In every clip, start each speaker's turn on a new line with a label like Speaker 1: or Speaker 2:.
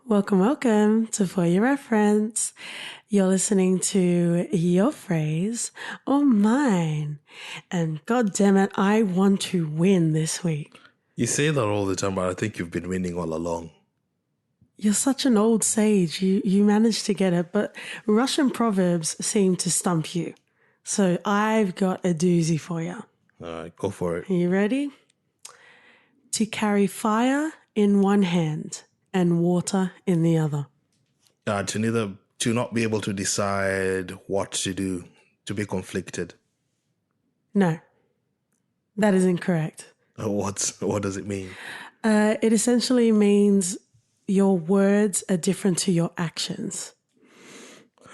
Speaker 1: Welcome, welcome to For Your Reference. You're listening to Your Phrase or Mine. And God damn it, I want to win this week.
Speaker 2: You say that all the time, but I think you've been winning all along.
Speaker 1: You're such an old sage. You managed to get it, but Russian proverbs seem to stump you. So I've got a doozy for you.
Speaker 2: All right, go for it.
Speaker 1: Are you ready? To carry fire in one hand and water in the other.
Speaker 2: To not be able to decide what to do, to be conflicted.
Speaker 1: No, that is incorrect.
Speaker 2: What does it mean?
Speaker 1: It essentially means your words are different to your actions.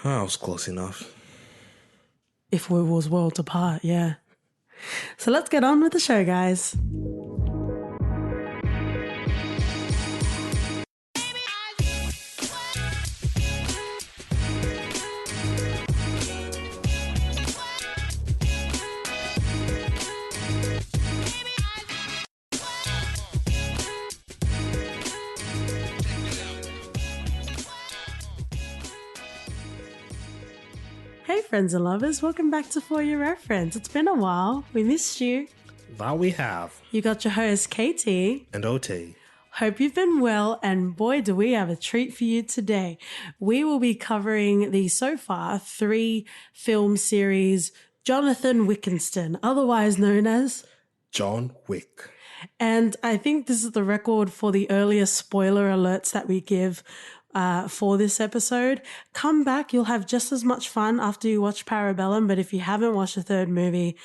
Speaker 2: I was close enough.
Speaker 1: If we was worlds apart, yeah. So let's get on with the show, guys. Hey friends and lovers, welcome back to For Your Reference. It's been a while. We missed you.
Speaker 2: That we have.
Speaker 1: You got your host, Katie.
Speaker 2: And Ote.
Speaker 1: Hope you've been well, and boy, do we have a treat for you today. We will be covering the so far 3 film series, Jonathan Winston, otherwise known as
Speaker 2: John Wick.
Speaker 1: And I think this is the record for the earliest spoiler alerts that we give for this episode. Come back. You'll have just as much fun after you watch Parabellum. But if you haven't watched the third movie,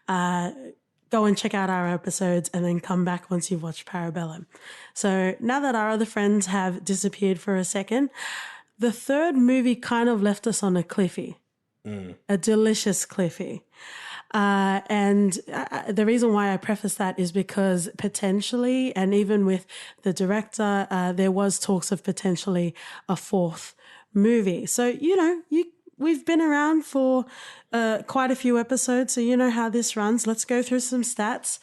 Speaker 1: go and check out our episodes and then come back once you've watched Parabellum. So now that our other friends have disappeared for a second, the third movie kind of left us on a cliffy, a delicious cliffy. And the reason why I preface that is because potentially, and even with the director, there was talks of potentially a 4th movie. So, we've been around for quite a few episodes, so you know how this runs. Let's go through some stats.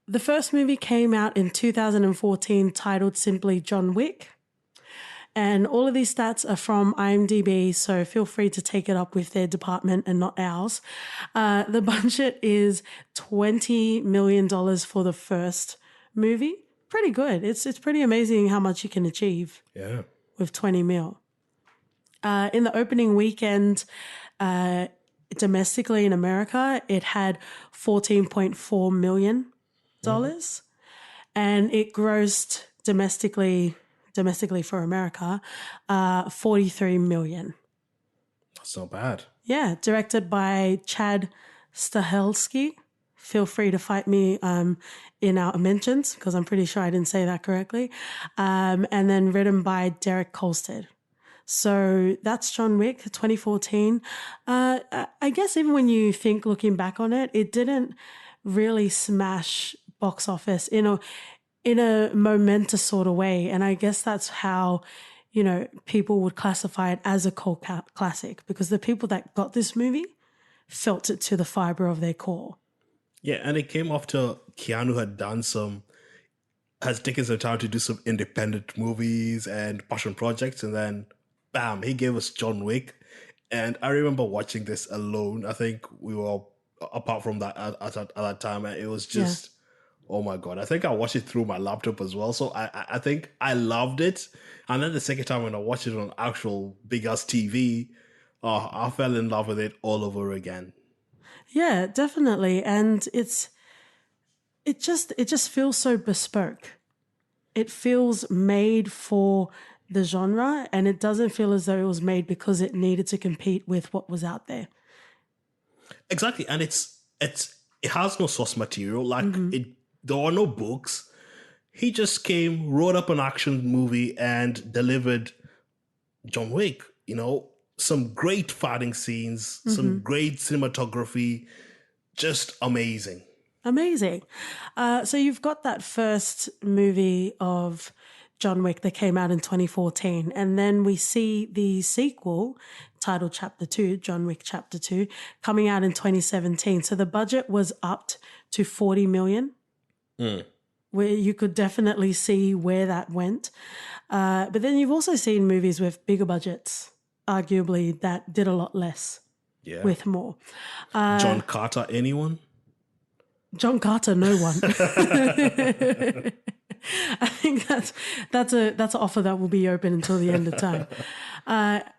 Speaker 1: The first movie came out in 2014, titled simply John Wick. And all of these stats are from IMDb, so feel free to take it up with their department and not ours. The budget is $20 million for the first movie. Pretty good. It's pretty amazing how much you can achieve with 20 mil. In the opening weekend, domestically in America, it had $14.4 million. And it grossed domestically for America, 43 million.
Speaker 2: That's not bad.
Speaker 1: Yeah, directed by Chad Stahelski. Feel free to fight me in our mentions because I'm pretty sure I didn't say that correctly. And then written by Derek Kolstad. So that's John Wick, 2014. I guess even when you think looking back on it, it didn't really smash box office in a momentous sort of way. And I guess that's how, people would classify it as a cult classic, because the people that got this movie felt it to the fiber of their core.
Speaker 2: Yeah, and it came after Keanu has taken some time to do some independent movies and passion projects, and then bam, he gave us John Wick. And I remember watching this alone. I think we were apart from that at that time, and it was just... Yeah. Oh my God. I think I watched it through my laptop as well. So I think I loved it. And then the second time when I watched it on actual big ass TV, I fell in love with it all over again.
Speaker 1: Yeah, definitely. And it just feels so bespoke. It feels made for the genre, and it doesn't feel as though it was made because it needed to compete with what was out there.
Speaker 2: Exactly. And it has no source material. Like there are no books. He just came, wrote up an action movie, and delivered John Wick. Some great fighting scenes, some great cinematography, just amazing.
Speaker 1: Amazing. So you've got that first movie of John Wick that came out in 2014, and then we see the sequel titled Chapter 2, John Wick Chapter 2, coming out in 2017. So the budget was upped to $40 million. where you could definitely see where that went. But then you've also seen movies with bigger budgets, arguably, that did a lot less with more.
Speaker 2: John Carter, anyone?
Speaker 1: John Carter, no one. I think that's an offer that will be open until the end of time.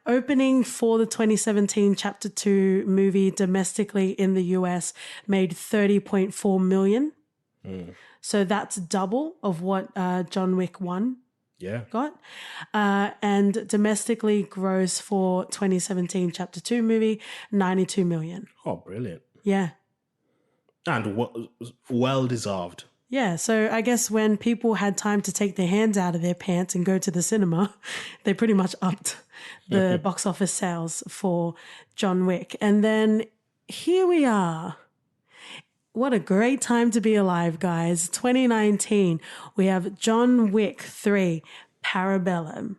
Speaker 1: Opening for the 2017 Chapter 2 movie domestically in the US made $30.4 million. So that's double of what John Wick 1 got. And domestically gross for 2017 Chapter 2 movie, $92 million.
Speaker 2: Oh, brilliant.
Speaker 1: Yeah.
Speaker 2: And well deserved.
Speaker 1: Yeah, so I guess when people had time to take their hands out of their pants and go to the cinema, they pretty much upped the box office sales for John Wick. And then here we are. What a great time to be alive, guys. 2019, we have John Wick 3, Parabellum,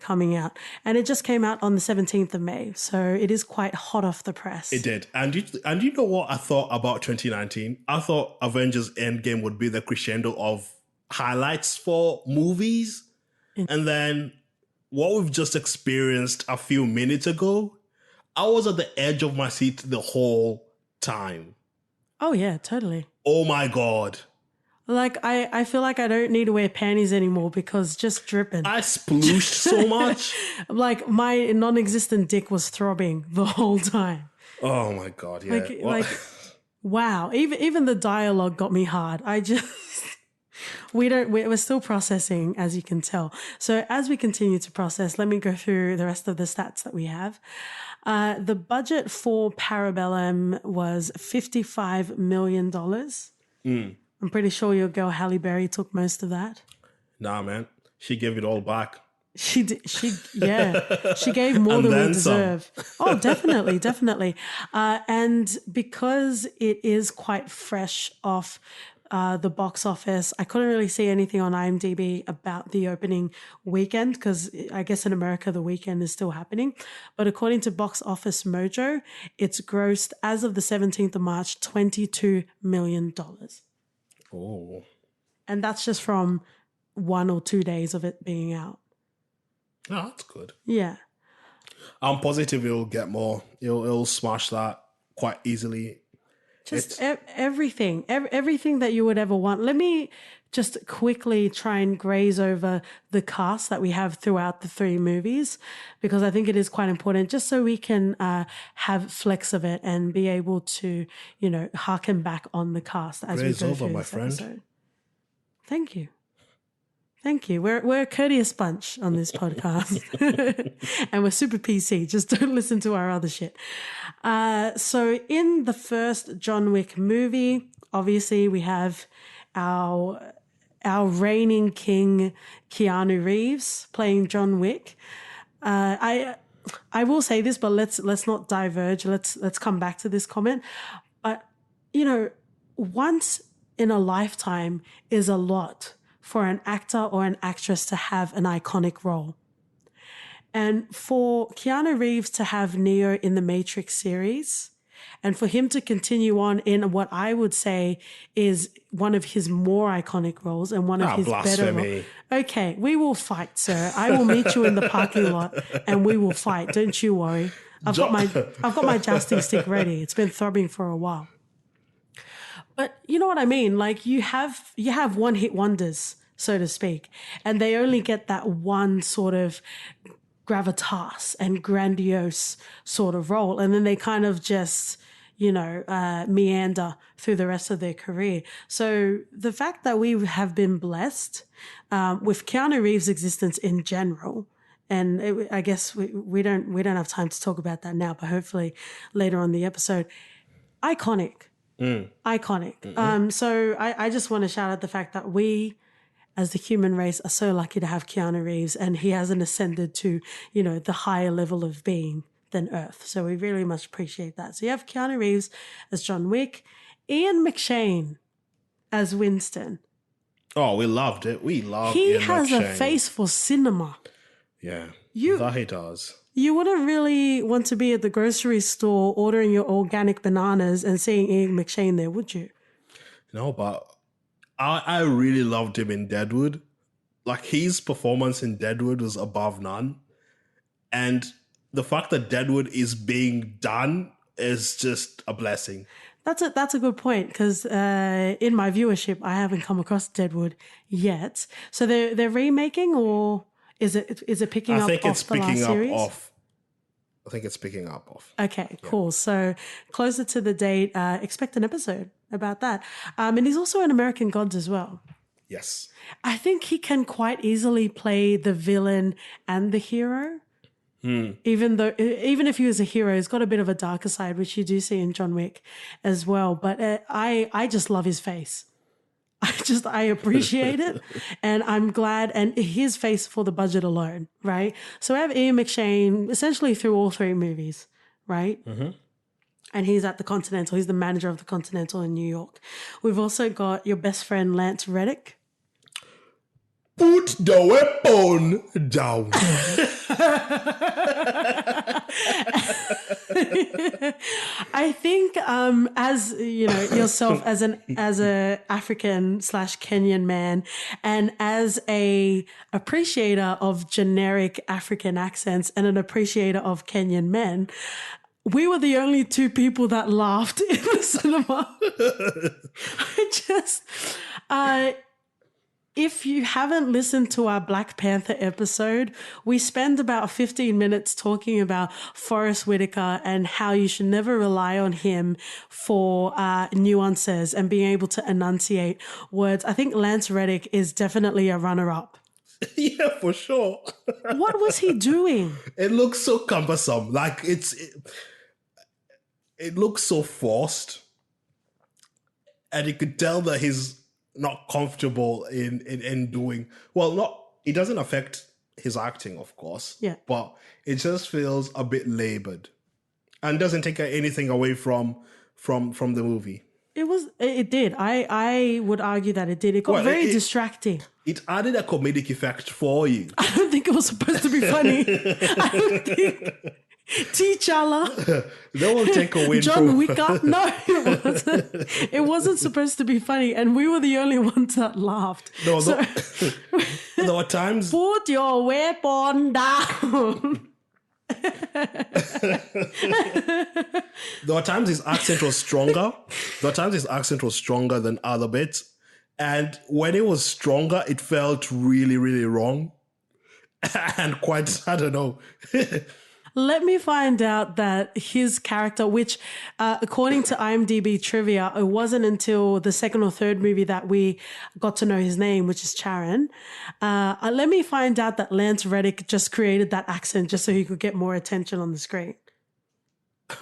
Speaker 1: coming out. And it just came out on the 17th of May. So it is quite hot off the press.
Speaker 2: It did. And you know what I thought about 2019? I thought Avengers Endgame would be the crescendo of highlights for movies. And then what we've just experienced a few minutes ago, I was at the edge of my seat the whole time.
Speaker 1: Oh, yeah, totally.
Speaker 2: Oh, my God.
Speaker 1: Like, I feel like I don't need to wear panties anymore because just dripping.
Speaker 2: I splooshed so much.
Speaker 1: Like, my non-existent dick was throbbing the whole time.
Speaker 2: Oh, my God, yeah.
Speaker 1: Wow. Even the dialogue got me hard. We're still processing, as you can tell. So as we continue to process, let me go through the rest of the stats that we have. The budget for Parabellum was $55 million. I'm pretty sure your girl Halle Berry took most of that.
Speaker 2: Nah, man. She gave it all back.
Speaker 1: She did. She gave more than we deserve. Oh, definitely. And because it is quite fresh off the box office, I couldn't really see anything on IMDb about the opening weekend because I guess in America the weekend is still happening. But according to Box Office Mojo, it's grossed as of the 17th of March, $22 million.
Speaker 2: Oh.
Speaker 1: And that's just from 1 or 2 days of it being out.
Speaker 2: Oh, that's good.
Speaker 1: Yeah.
Speaker 2: I'm positive it'll get more. It'll smash that quite easily.
Speaker 1: Just everything that you would ever want. Let me just quickly try and graze over the cast that we have throughout the 3 movies, because I think it is quite important just so we can have flex of it and be able to, harken back on the cast as
Speaker 2: Graze
Speaker 1: we go
Speaker 2: over,
Speaker 1: through
Speaker 2: my
Speaker 1: this
Speaker 2: friend.
Speaker 1: episode. Thank you. We're a courteous bunch on this podcast. And we're super PC. Just don't listen to our other shit. So in the first John Wick movie, obviously we have our reigning king, Keanu Reeves, playing John Wick. I will say this, but let's not diverge. Let's come back to this comment. But, once in a lifetime is a lot for an actor or an actress to have an iconic role. And for Keanu Reeves to have Neo in the Matrix series, and for him to continue on in what I would say is one of his more iconic roles and one of his better roles. Okay, we will fight, sir. I will meet you in the parking lot and we will fight. Don't you worry. I've got my jousting stick ready. It's been throbbing for a while. But you know what I mean? Like you have one-hit wonders, so to speak, and they only get that one sort of gravitas and grandiose sort of role, and then they kind of just, meander through the rest of their career. So the fact that we have been blessed with Keanu Reeves' existence in general, and I guess we don't have time to talk about that now, but hopefully later on the episode, iconic. Iconic.
Speaker 2: Mm-hmm.
Speaker 1: So I just want to shout out the fact that we, as the human race, are so lucky to have Keanu Reeves, and he hasn't ascended to, the higher level of being than Earth. So we really much appreciate that. So you have Keanu Reeves as John Wick, Ian McShane as Winston.
Speaker 2: Oh, we loved it. We loved
Speaker 1: He
Speaker 2: Ian
Speaker 1: has
Speaker 2: McShane.
Speaker 1: a face for cinema.
Speaker 2: Yeah, that he does.
Speaker 1: You wouldn't really want to be at the grocery store ordering your organic bananas and seeing Ian McShane there, would you?
Speaker 2: No, but I really loved him in Deadwood. Like, his performance in Deadwood was above none. And the fact that Deadwood is being done is just a blessing.
Speaker 1: That's a good point, because in my viewership, I haven't come across Deadwood yet. So they're remaking, or is it picking up off the last series?
Speaker 2: I think it's picking up off.
Speaker 1: Okay, cool. So closer to the date, expect an episode about that. And he's also in American Gods as well.
Speaker 2: Yes.
Speaker 1: I think he can quite easily play the villain and the hero. Even if he was a hero, he's got a bit of a darker side, which you do see in John Wick as well. But I just love his face. I appreciate it, and I'm glad. And his face for the budget alone, right? So we have Ian McShane essentially through all three movies, right? Mm-hmm. And he's at the Continental. He's the manager of the Continental in New York. We've also got your best friend Lance Reddick.
Speaker 2: Put the weapon down.
Speaker 1: I think, as you know, yourself as a African / Kenyan man, and as a appreciator of generic African accents and an appreciator of Kenyan men, we were the only two people that laughed in the cinema. If you haven't listened to our Black Panther episode, we spend about 15 minutes talking about Forrest Whitaker and how you should never rely on him for nuances and being able to enunciate words. I think Lance Reddick is definitely a runner-up.
Speaker 2: Yeah, for sure.
Speaker 1: What was he doing?
Speaker 2: It looks so cumbersome. Like, it looks so forced. And you could tell that he's not comfortable in doing well. It doesn't affect his acting, of course.
Speaker 1: Yeah.
Speaker 2: But it just feels a bit labored and doesn't take anything away from the movie.
Speaker 1: It did. I would argue that it did. It got very distracting.
Speaker 2: It added a comedic effect for you.
Speaker 1: I don't think it was supposed to be funny. I don't think. T'Challa.
Speaker 2: They will take away
Speaker 1: John Wick. No, it wasn't supposed to be funny, and we were the only ones that laughed.
Speaker 2: No, there were times.
Speaker 1: Put your weapon down.
Speaker 2: There were times his accent was stronger. Than other bits. And when it was stronger, it felt really, really wrong. And quite, I don't know.
Speaker 1: Let me find out that his character, which according to IMDb trivia, it wasn't until the second or third movie that we got to know his name, which is Charon. Let me find out that Lance Reddick just created that accent just so he could get more attention on the screen.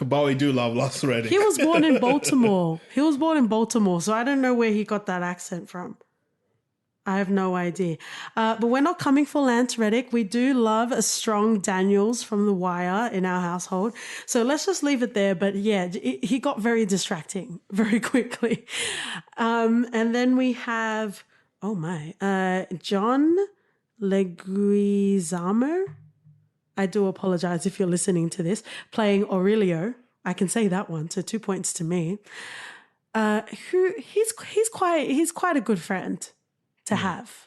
Speaker 2: But we do love Lance Reddick.
Speaker 1: He was born in Baltimore. So I don't know where he got that accent from. I have no idea. But we're not coming for Lance Reddick. We do love a strong Daniels from The Wire in our household. So let's just leave it there. But yeah, he got very distracting very quickly. And then we have, John Leguizamo. I do apologize if you're listening to this, playing Aurelio. I can say that one, so 2 points to me. He's quite a good friend to have.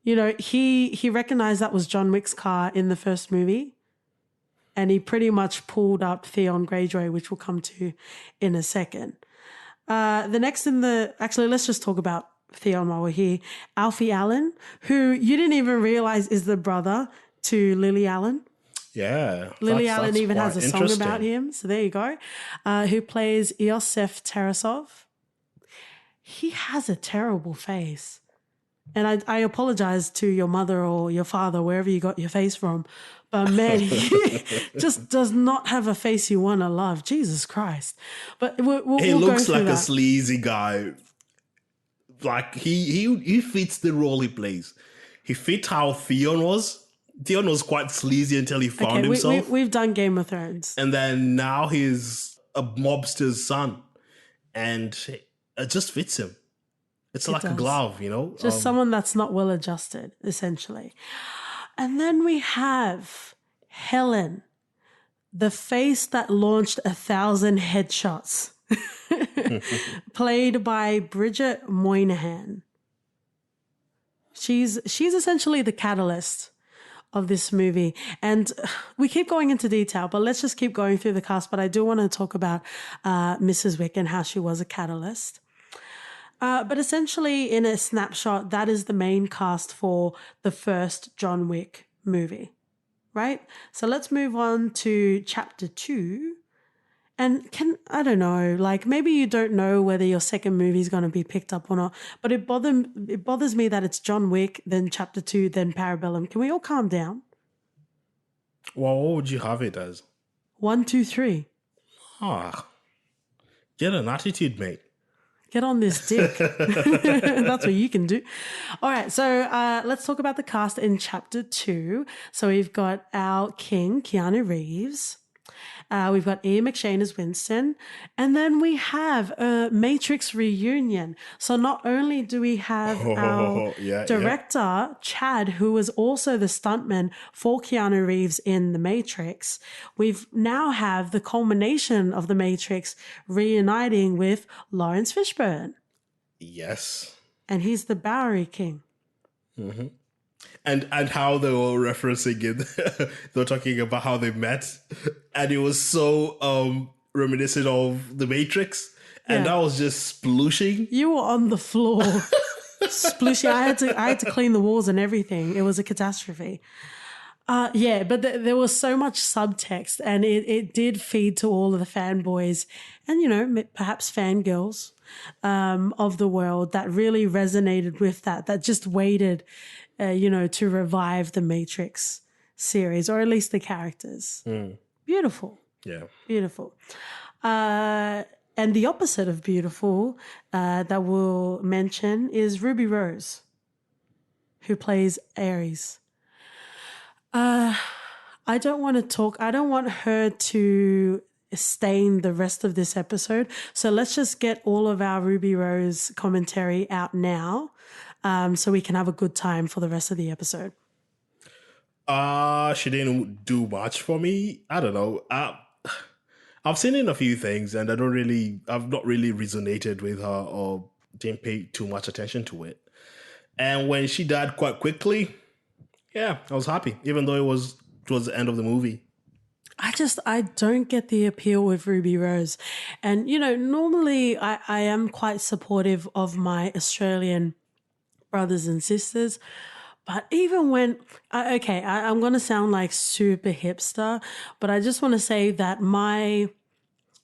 Speaker 1: You know, he recognized that was John Wick's car in the first movie, and he pretty much pulled up Theon Greyjoy, which we'll come to in a second. Actually, let's just talk about Theon while we're here. Alfie Allen, who you didn't even realize is the brother to Lily Allen.
Speaker 2: Yeah.
Speaker 1: Lily Allen even has a song about him. So there you go. Who plays Iosef Tarasov. He has a terrible face. And I apologize to your mother or your father, wherever you got your face from. But man, he just does not have a face you want to love. Jesus Christ. But
Speaker 2: he looks like a sleazy guy. Like he fits the role he plays. He fit how Theon was. Theon was quite sleazy until he found himself.
Speaker 1: We've done Game of Thrones.
Speaker 2: And then now he's a mobster's son. And it just fits him. It's like a glove, you know?
Speaker 1: Just someone that's not well adjusted, essentially. And then we have Helen, the face that launched 1,000 headshots. played by Bridget Moynihan. She's essentially the catalyst of this movie. And we keep going into detail, but let's just keep going through the cast. But I do want to talk about Mrs. Wick and how she was a catalyst. But essentially, in a snapshot, that is the main cast for the first John Wick movie, right? So let's move on to chapter 2. And I don't know, like maybe you don't know whether your second movie is going to be picked up or not, but it bothers me that it's John Wick, then chapter 2, then Parabellum. Can we all calm down?
Speaker 2: Well, what would you have it as?
Speaker 1: 1, 2, 3.
Speaker 2: Get an attitude, mate.
Speaker 1: Get on this dick. That's what you can do. All right, so let's talk about the cast in chapter 2. So we've got our king, Keanu Reeves. We've got Ian McShane as Winston. And then we have a Matrix reunion. So not only do we have our director, Chad, who was also the stuntman for Keanu Reeves in The Matrix, we've now have the culmination of The Matrix reuniting with Lawrence Fishburne.
Speaker 2: Yes.
Speaker 1: And he's the Bowery King.
Speaker 2: Mm-hmm. And how they were referencing it, they were talking about how they met, and it was so reminiscent of The Matrix, and that was just splooshing.
Speaker 1: You were on the floor, splooshing. I had to clean the walls and everything. It was a catastrophe. But there was so much subtext, and it did feed to all of the fanboys and perhaps fangirls of the world that really resonated with that just waited. To revive the Matrix series, or at least the characters. Beautiful.
Speaker 2: Yeah.
Speaker 1: Beautiful. And the opposite of beautiful that we'll mention is Ruby Rose, who plays Ares. I don't want her to stain the rest of this episode. So let's just get all of our Ruby Rose commentary out now. So we can have a good time for the rest of the episode.
Speaker 2: She didn't do much for me. I don't know. I've seen in a few things, and I've not really resonated with her or didn't pay too much attention to it. And when she died quite quickly, I was happy, even though it was towards the end of the movie.
Speaker 1: I don't get the appeal with Ruby Rose. And, normally I am quite supportive of my Australian brothers and sisters, but even when I'm going to sound like super hipster, but I just want to say that my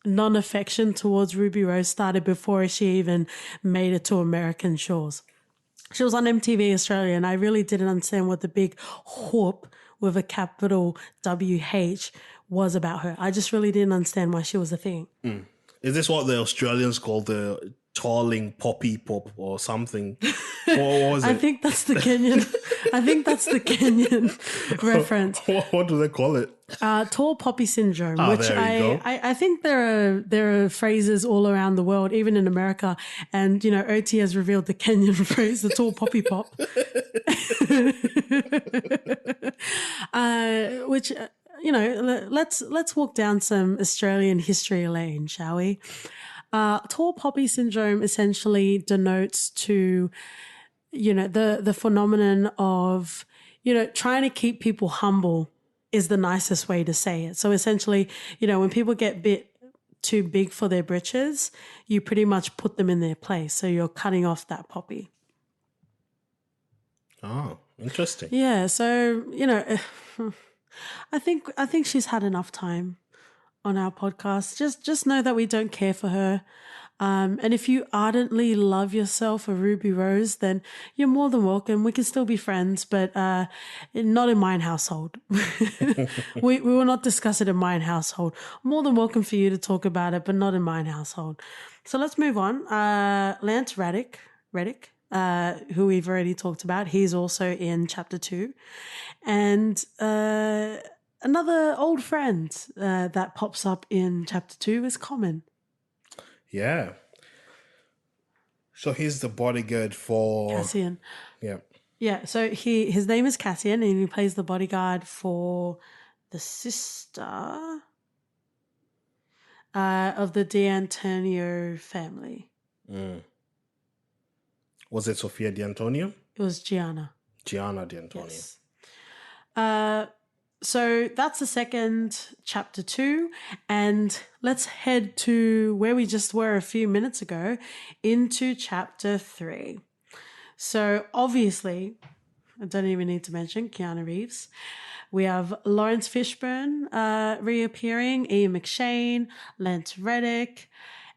Speaker 1: non-affection towards Ruby Rose started before she even made it to American shores. She was on MTV Australia, and I really didn't understand what the big whoop with a capital WH was about her. I just really didn't understand why she was a thing.
Speaker 2: Is this what the Australians call the Tarling Poppy Pop or something? What was it?
Speaker 1: I think that's the Kenyan reference.
Speaker 2: What do they call it?
Speaker 1: Tall poppy syndrome, which
Speaker 2: there you go.
Speaker 1: I think there are phrases all around the world, even in America. And, OT has revealed the Kenyan phrase, the tall poppy pop. Which, let's walk down some Australian history lane, shall we? Tall poppy syndrome essentially denotes to, the phenomenon of, trying to keep people humble is the nicest way to say it. So essentially, when people get a bit too big for their britches, you pretty much put them in their place. So you're cutting off that poppy.
Speaker 2: Oh, interesting.
Speaker 1: Yeah. So, I think she's had enough time on our podcast. Just know that we don't care for her. And if you ardently love yourself a Ruby Rose, then you're more than welcome. We can still be friends, but not in mine household. we will not discuss it in mine household. More than welcome for you to talk about it, but not in mine household. So let's move on. Lance Reddick, who we've already talked about, he's also in chapter 2. And another old friend that pops up in chapter 2 is Common.
Speaker 2: Yeah. So he's the bodyguard for
Speaker 1: Cassian.
Speaker 2: Yeah.
Speaker 1: Yeah, so his name is Cassian, and he plays the bodyguard for the sister. of the D'Antonio family.
Speaker 2: Was it Sofia D'Antonio?
Speaker 1: It was Gianna.
Speaker 2: Gianna D'Antonio.
Speaker 1: Yes. So that's the second chapter 2. And let's head to where we just were a few minutes ago into chapter 3. So obviously, I don't even need to mention Keanu Reeves. We have Lawrence Fishburne reappearing, Ian McShane, Lance Reddick,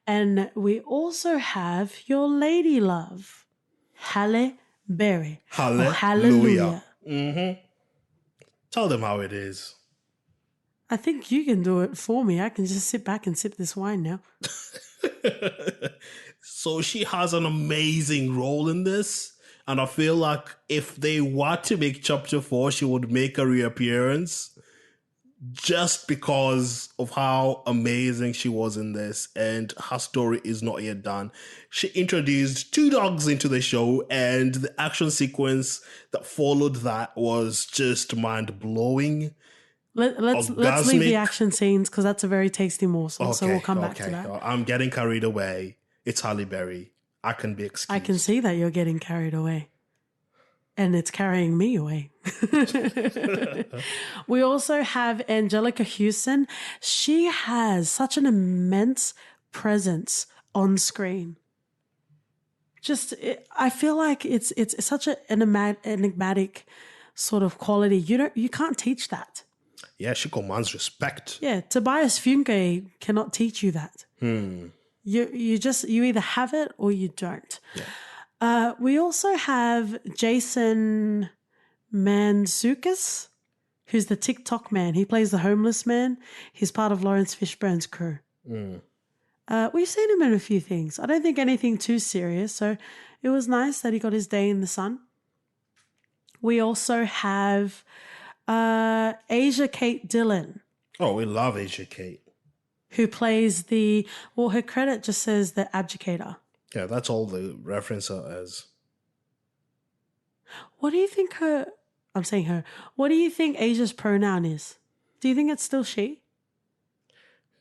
Speaker 1: and we also have your lady love, Halle Berry.
Speaker 2: Hallelujah. Tell them how it is.
Speaker 1: I think you can do it for me. I can just sit back and sip this wine now.
Speaker 2: So she has an amazing role in this. And I feel like if they were to make chapter 4, she would make a reappearance just because of how amazing she was in this. And her story is not yet done. She introduced 2 dogs into the show, and the action sequence that followed that was just mind-blowing.
Speaker 1: Let's leave the action scenes because that's a very tasty morsel.
Speaker 2: Okay,
Speaker 1: so we'll come back to that.
Speaker 2: I'm getting carried away. It's Halle Berry. I can be excused.
Speaker 1: I can see that you're getting carried away. And it's carrying me away. We also have Angelica Houston. She has such an immense presence on screen. I feel like it's such an enigmatic sort of quality. You can't teach that.
Speaker 2: Yeah, she commands respect.
Speaker 1: Yeah, Tobias Funke cannot teach you that. You either have it or you don't.
Speaker 2: Yeah.
Speaker 1: We also have Jason Mantzoukas, who's the TikTok man. He plays the homeless man. He's part of Lawrence Fishburne's crew. We've seen him in a few things. I don't think anything too serious, so it was nice that he got his day in the sun. We also have Asia Kate Dillon.
Speaker 2: Oh, we love Asia Kate.
Speaker 1: Who plays her credit just says the abdicator.
Speaker 2: Yeah, that's all the reference her as.
Speaker 1: What do you think I'm saying her. What do you think Asia's pronoun is? Do you think it's still she?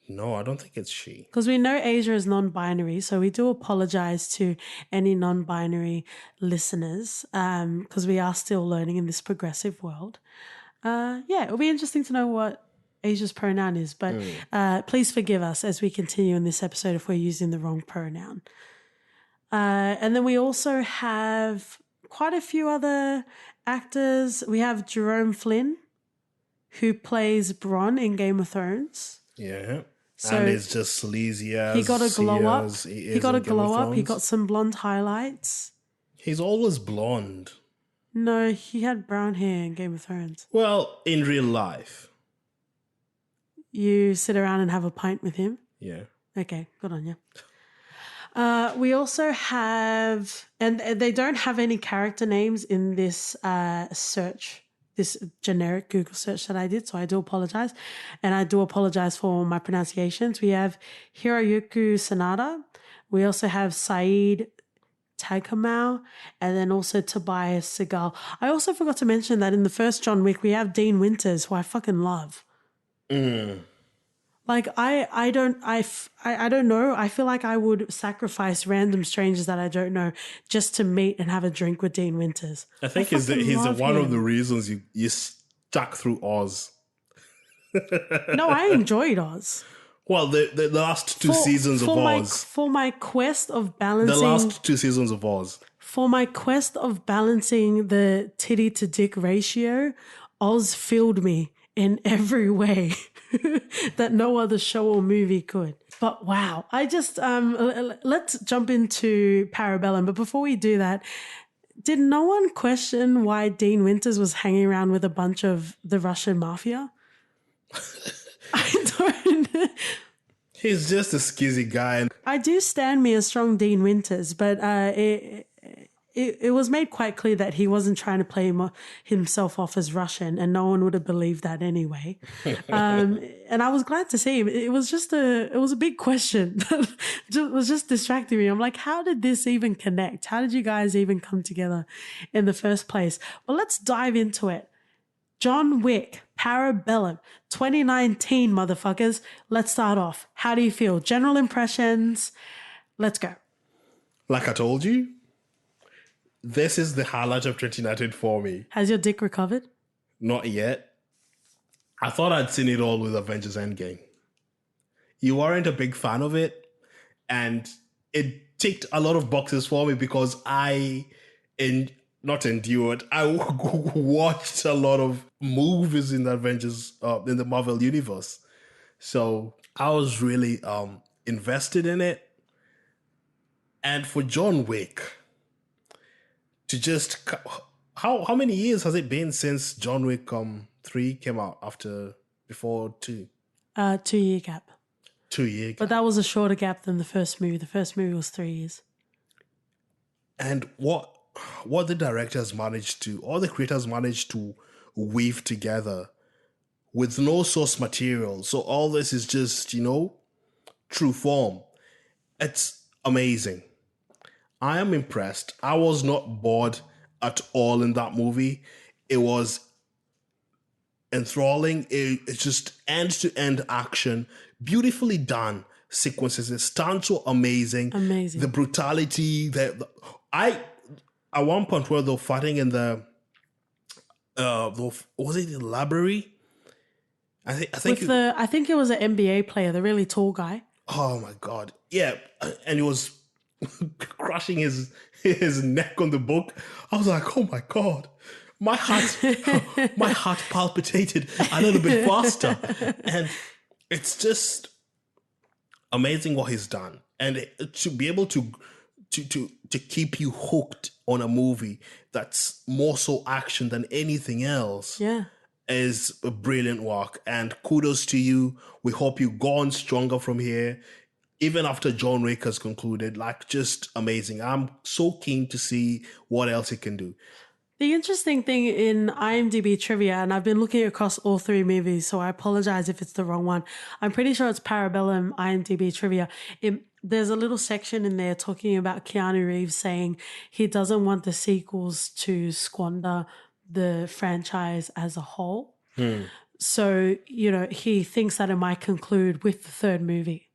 Speaker 2: No, I don't think it's she.
Speaker 1: Because we know Asia is non-binary, so we do apologize to any non-binary listeners because we are still learning in this progressive world. It'll be interesting to know what Asia's pronoun is, but please forgive us as we continue in this episode if we're using the wrong pronoun. And then we also have quite a few other actors. We have Jerome Flynn, who plays Bronn in Game of Thrones.
Speaker 2: Yeah. So and it's just sleazy as
Speaker 1: he got a glow up.
Speaker 2: He
Speaker 1: got a glow up. He got some blonde highlights.
Speaker 2: He's always blonde.
Speaker 1: No, he had brown hair in Game of Thrones.
Speaker 2: Well, in real life.
Speaker 1: You sit around and have a pint with him?
Speaker 2: Yeah.
Speaker 1: Okay, good on you. We also have, and they don't have any character names in this search, this generic Google search that I did, so I do apologize. And I do apologize for my pronunciations. We have Hiroyuki Sanada. We also have Saeed Taghamau, and then also Tobias Segal. I also forgot to mention that in the first John Wick, we have Dean Winters, who I fucking love. Like, I don't know. I feel like I would sacrifice random strangers that I don't know just to meet and have a drink with Dean Winters.
Speaker 2: I think he's one of the reasons you stuck through Oz.
Speaker 1: No, I enjoyed Oz.
Speaker 2: Well, the last two seasons of Oz.
Speaker 1: For my quest of balancing...
Speaker 2: The last 2 seasons of Oz.
Speaker 1: For my quest of balancing the titty to dick ratio, Oz filled me in every way that no other show or movie could. But wow, I just... let's jump into Parabellum. But before we do that, did no one question why Dean Winters was hanging around with a bunch of the Russian mafia? I don't.
Speaker 2: He's just a skizzy guy.
Speaker 1: I do stand me a strong Dean Winters, but it was made quite clear that he wasn't trying to play himself off as Russian, and no one would have believed that anyway. And I was glad to see him. It was a big question that was just distracting me. I'm like, how did this even connect? How did you guys even come together in the first place? Well, let's dive into it. John Wick, Parabellum, 2019, motherfuckers. Let's start off. How do you feel? General impressions. Let's go.
Speaker 2: Like I told you, this is the highlight of 2019 for me.
Speaker 1: Has your dick recovered?
Speaker 2: Not yet. I thought I'd seen it all with Avengers Endgame. You weren't a big fan of it, and it ticked a lot of boxes for me because I watched a lot of movies in the Avengers, in the Marvel universe. So I was really invested in it. And for John Wick, to just how many years has it been since John Wick 3 came out before 2?
Speaker 1: 2-year gap.
Speaker 2: 2 year gap.
Speaker 1: But that was a shorter gap than the first movie. The first movie was 3 years.
Speaker 2: And what the directors managed to, or the creators managed to weave together with no source material. So all this is just, true form. It's amazing. I am impressed. I was not bored at all in that movie. It was enthralling. It's just end-to-end action, beautifully done sequences. The stunts were amazing.
Speaker 1: Amazing.
Speaker 2: The brutality. At one point where they were fighting in was it the library? I think
Speaker 1: it was an NBA player, the really tall guy.
Speaker 2: Oh my God. Yeah. And he was crushing his neck on the book. I was like, oh my God. My heart palpitated a little bit faster. And it's just amazing what he's done. And to be able to keep you hooked on a movie that's more so action than anything else.
Speaker 1: Yeah.
Speaker 2: Is a brilliant work, and kudos to you. We hope you go on stronger from here, even after John Wick has concluded. Just amazing. I'm so keen to see what else he can do.
Speaker 1: The interesting thing in IMDb trivia, and I've been looking across all 3 movies, so I apologize if it's the wrong one. I'm pretty sure it's Parabellum IMDb trivia. There's a little section in there talking about Keanu Reeves saying he doesn't want the sequels to squander the franchise as a whole. So, he thinks that it might conclude with the 3rd movie.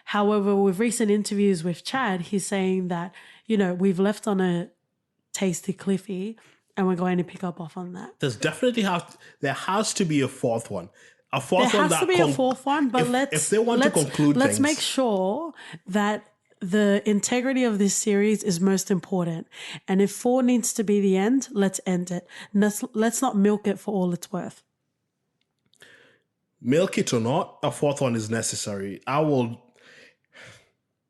Speaker 1: However, with recent interviews with Chad, he's saying that, we've left on a tasty cliffy and we're going to pick up off on that.
Speaker 2: There has to be a 4th one. A 4th
Speaker 1: there
Speaker 2: one.
Speaker 1: There has to be a 4th one, but
Speaker 2: if they want to conclude
Speaker 1: let's
Speaker 2: things,
Speaker 1: make sure that the integrity of this series is most important. And if 4 needs to be the end, let's end it. Let's not milk it for all it's worth.
Speaker 2: Milk it or not, a 4th one is necessary. I will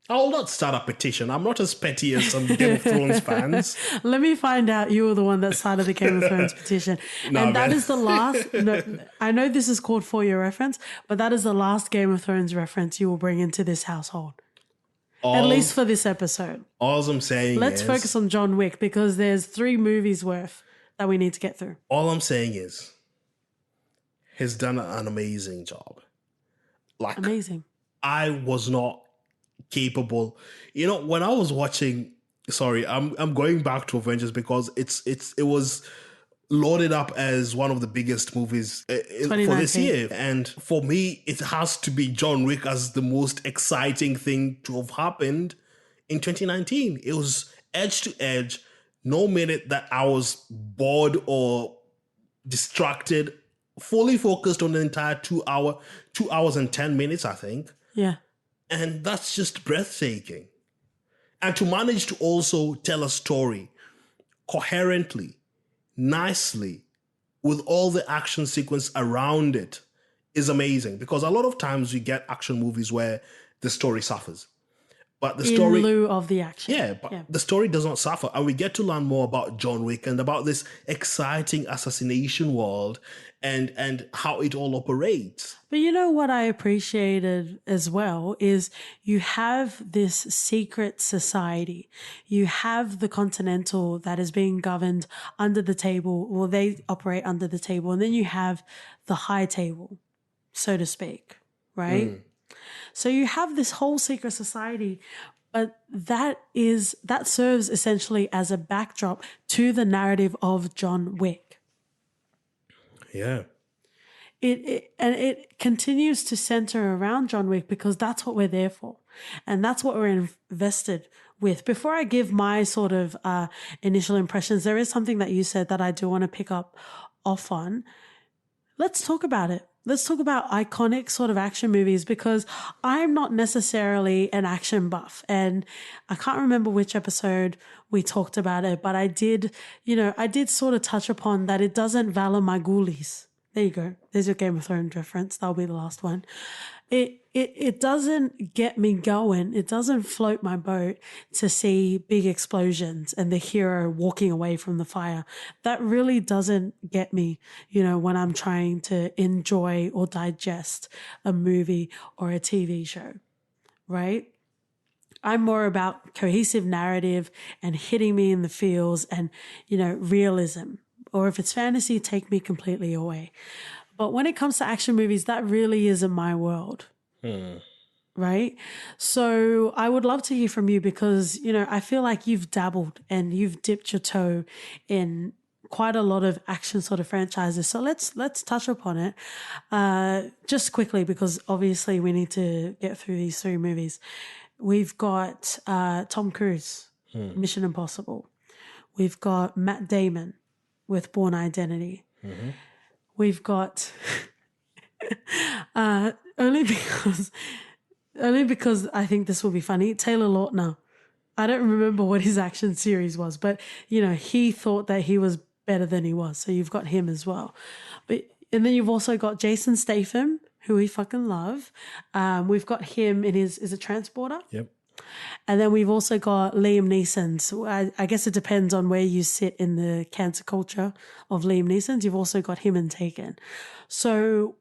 Speaker 2: not start a petition. I'm not as petty as some Game of Thrones fans.
Speaker 1: Let me find out you were the one that started the Game of Thrones petition. That is the last... No, I know this is called for your reference, but that is the last Game of Thrones reference you will bring into this household. At least for this episode.
Speaker 2: All I'm saying
Speaker 1: Let's focus on John Wick because there's 3 movies worth that we need to get through.
Speaker 2: All I'm saying is he's done an amazing job.
Speaker 1: Amazing.
Speaker 2: I was not capable. When I was watching, sorry, I'm going back to Avengers because it was loaded up as one of the biggest movies for this year. And for me, it has to be John Wick as the most exciting thing to have happened in 2019. It was edge to edge. No minute that I was bored or distracted, fully focused on the entire 2 hours and 10 minutes, I think.
Speaker 1: Yeah.
Speaker 2: And that's just breathtaking. And to manage to also tell a story coherently, nicely, with all the action sequence around it is amazing. Because a lot of times we get action movies where the story suffers. But the story...
Speaker 1: In lieu of the action.
Speaker 2: Yeah, but the story does not suffer. And we get to learn more about John Wick and about this exciting assassination world and how it all operates.
Speaker 1: But what I appreciated as well is you have this secret society. You have the Continental that is being governed under the table. Well, they operate under the table. And then you have the high table, so to speak, right? So you have this whole secret society, but that serves essentially as a backdrop to the narrative of John Wick.
Speaker 2: Yeah.
Speaker 1: it continues to center around John Wick because that's what we're there for, and that's what we're invested with. Before I give my sort of initial impressions, there is something that you said that I do want to pick up off on. Let's talk about it. Let's talk about iconic sort of action movies because I'm not necessarily an action buff. And I can't remember which episode we talked about it, but I did sort of touch upon that it doesn't valor my ghoulies. There you go. There's your Game of Thrones reference. That'll be the last one. It doesn't get me going. It doesn't float my boat to see big explosions and the hero walking away from the fire. That really doesn't get me, when I'm trying to enjoy or digest a movie or a TV show, right? I'm more about cohesive narrative and hitting me in the feels and, realism. Or if it's fantasy, take me completely away. But when it comes to action movies, that really isn't my world. Right? So I would love to hear from you because, I feel like you've dabbled and you've dipped your toe in quite a lot of action sort of franchises. So let's touch upon it just quickly because obviously we need to get through these 3 movies. We've got Tom Cruise, Mission Impossible. We've got Matt Damon with Bourne Identity. Mm-hmm. We've got only because I think this will be funny, Taylor Lautner. I don't remember what his action series was, but he thought that he was better than he was. So you've got him as well. And then you've also got Jason Statham, who we fucking love. We've got him in is it Transporter?
Speaker 2: Yep.
Speaker 1: And then we've also got Liam Neeson. So I guess it depends on where you sit in the cancer culture of Liam Neeson. You've also got him in Taken. So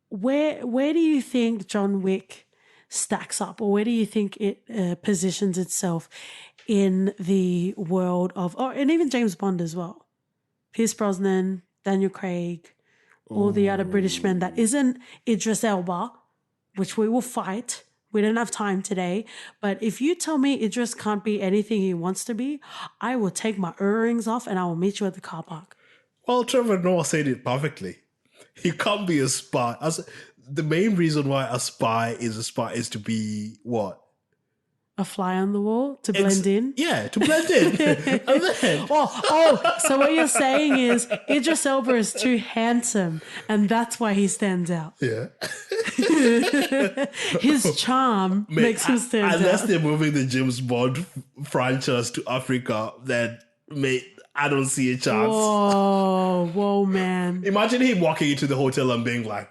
Speaker 1: where do you think John Wick stacks up, or where do you think it positions itself in the world of, and even James Bond as well? Pierce Brosnan, Daniel Craig, all the other British men that isn't Idris Elba, which we will fight. We don't have time today. But if you tell me Idris can't be anything he wants to be, I will take my earrings off and I will meet you at the car park.
Speaker 2: Well, Trevor Noah said it perfectly. He can't be a spy. The main reason why a spy is to be what?
Speaker 1: A fly on the wall? To blend in?
Speaker 2: Yeah, to blend in. And then...
Speaker 1: So what you're saying is Idris Elba is too handsome and that's why he stands out.
Speaker 2: Yeah.
Speaker 1: His charm makes him stand out.
Speaker 2: Unless they're moving the James Bond franchise to Africa, then I don't see a chance.
Speaker 1: Whoa, man.
Speaker 2: Imagine him walking into the hotel and being like,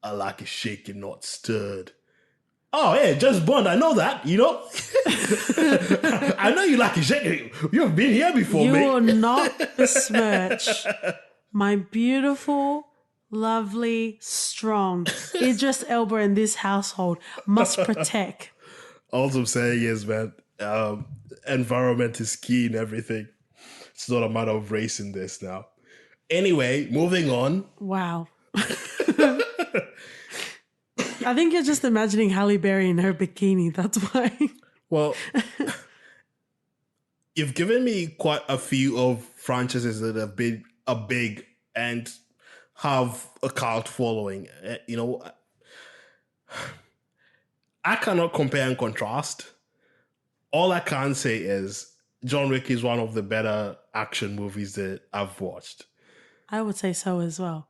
Speaker 2: I like it shaking, not stirred. Oh, yeah, James Bond, I know that, I know you like it shaking. You've been here before,
Speaker 1: you
Speaker 2: mate.
Speaker 1: You will not besmirch my beautiful, lovely, strong Idris Elba in this household must protect.
Speaker 2: All I'm saying is, man, environment is key in everything. It's not a matter of race in this now. Anyway, moving on.
Speaker 1: Wow. I think you're just imagining Halle Berry in her bikini. That's why.
Speaker 2: Well, you've given me quite a few of franchises that have been big and have a cult following. I cannot compare and contrast. All I can say is John Wick is one of the better action movies that I've watched.
Speaker 1: I would say so as well.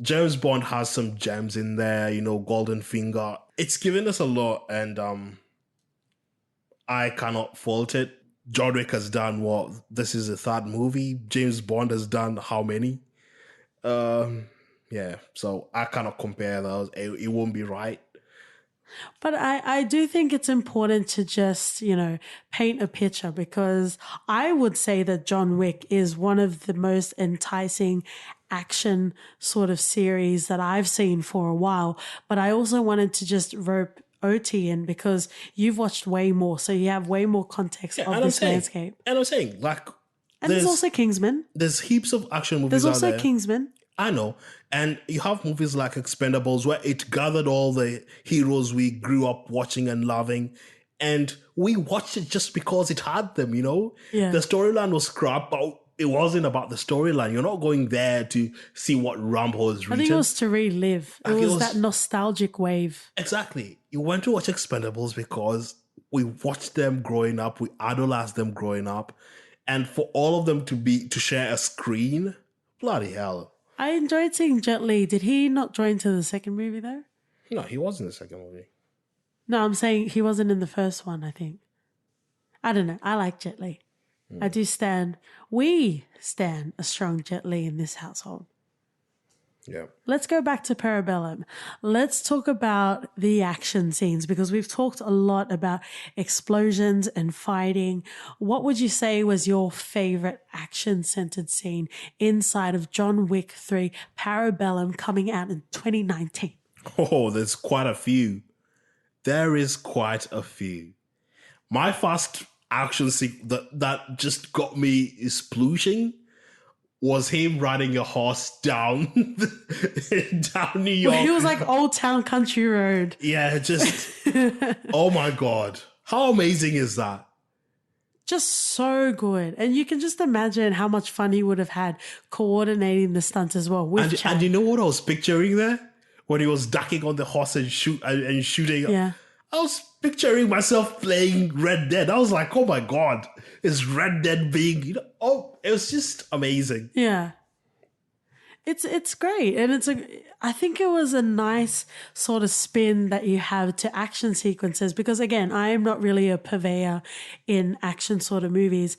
Speaker 2: James Bond has some gems in there, Golden Finger. It's given us a lot, and I cannot fault it. John Wick has done what? This is the 3rd movie. James Bond has done how many? Yeah, so I cannot compare those. It won't be right.
Speaker 1: But I do think it's important to just, paint a picture because I would say that John Wick is one of the most enticing action sort of series that I've seen for a while. But I also wanted to just rope OT in because you've watched way more. So you have way more context of this landscape.
Speaker 2: And I'm saying,
Speaker 1: and there's also Kingsman.
Speaker 2: There's heaps of action movies
Speaker 1: There's
Speaker 2: out
Speaker 1: also
Speaker 2: there.
Speaker 1: Kingsman.
Speaker 2: I know. And you have movies like Expendables where it gathered all the heroes we grew up watching and loving. And we watched it just because it had them,
Speaker 1: Yeah.
Speaker 2: The storyline was crap, but it wasn't about the storyline. You're not going there to see what Rambo has
Speaker 1: I think it
Speaker 2: written.
Speaker 1: was to relive. It
Speaker 2: Like,
Speaker 1: was that nostalgic wave.
Speaker 2: Exactly. You went to watch Expendables because we watched them growing up, we idolized them growing up, and for all of them to share a screen, bloody hell.
Speaker 1: I enjoyed seeing Jet Li. Did he not join to the second movie though?
Speaker 2: No, he was in the second movie.
Speaker 1: No, I'm saying he wasn't in the first one, I think. I don't know. I like Jet Li. I do stand. We stand a strong Jet Li in this household.
Speaker 2: Yeah.
Speaker 1: Let's go back to Parabellum. Let's talk about the action scenes because we've talked a lot about explosions and fighting. What would you say was your favorite action-centered scene inside of John Wick 3 Parabellum coming out in 2019?
Speaker 2: Oh, there's quite a few. There is quite a few. My first action scene that just got me splooshing was him riding a horse down down New York.
Speaker 1: He was like Old Town Country Road.
Speaker 2: Yeah, just oh my God. How amazing is that?
Speaker 1: Just so good. And you can just imagine how much fun he would have had coordinating the stunts as well with Chad.
Speaker 2: And you know what I was picturing there? When he was ducking on the horse and shooting.
Speaker 1: Yeah.
Speaker 2: I was picturing myself playing Red Dead. I was like, oh my God, is Red Dead being, it was just amazing.
Speaker 1: Yeah. It's great. And I think it was a nice sort of spin that you have to action sequences because again, I am not really a purveyor in action sort of movies,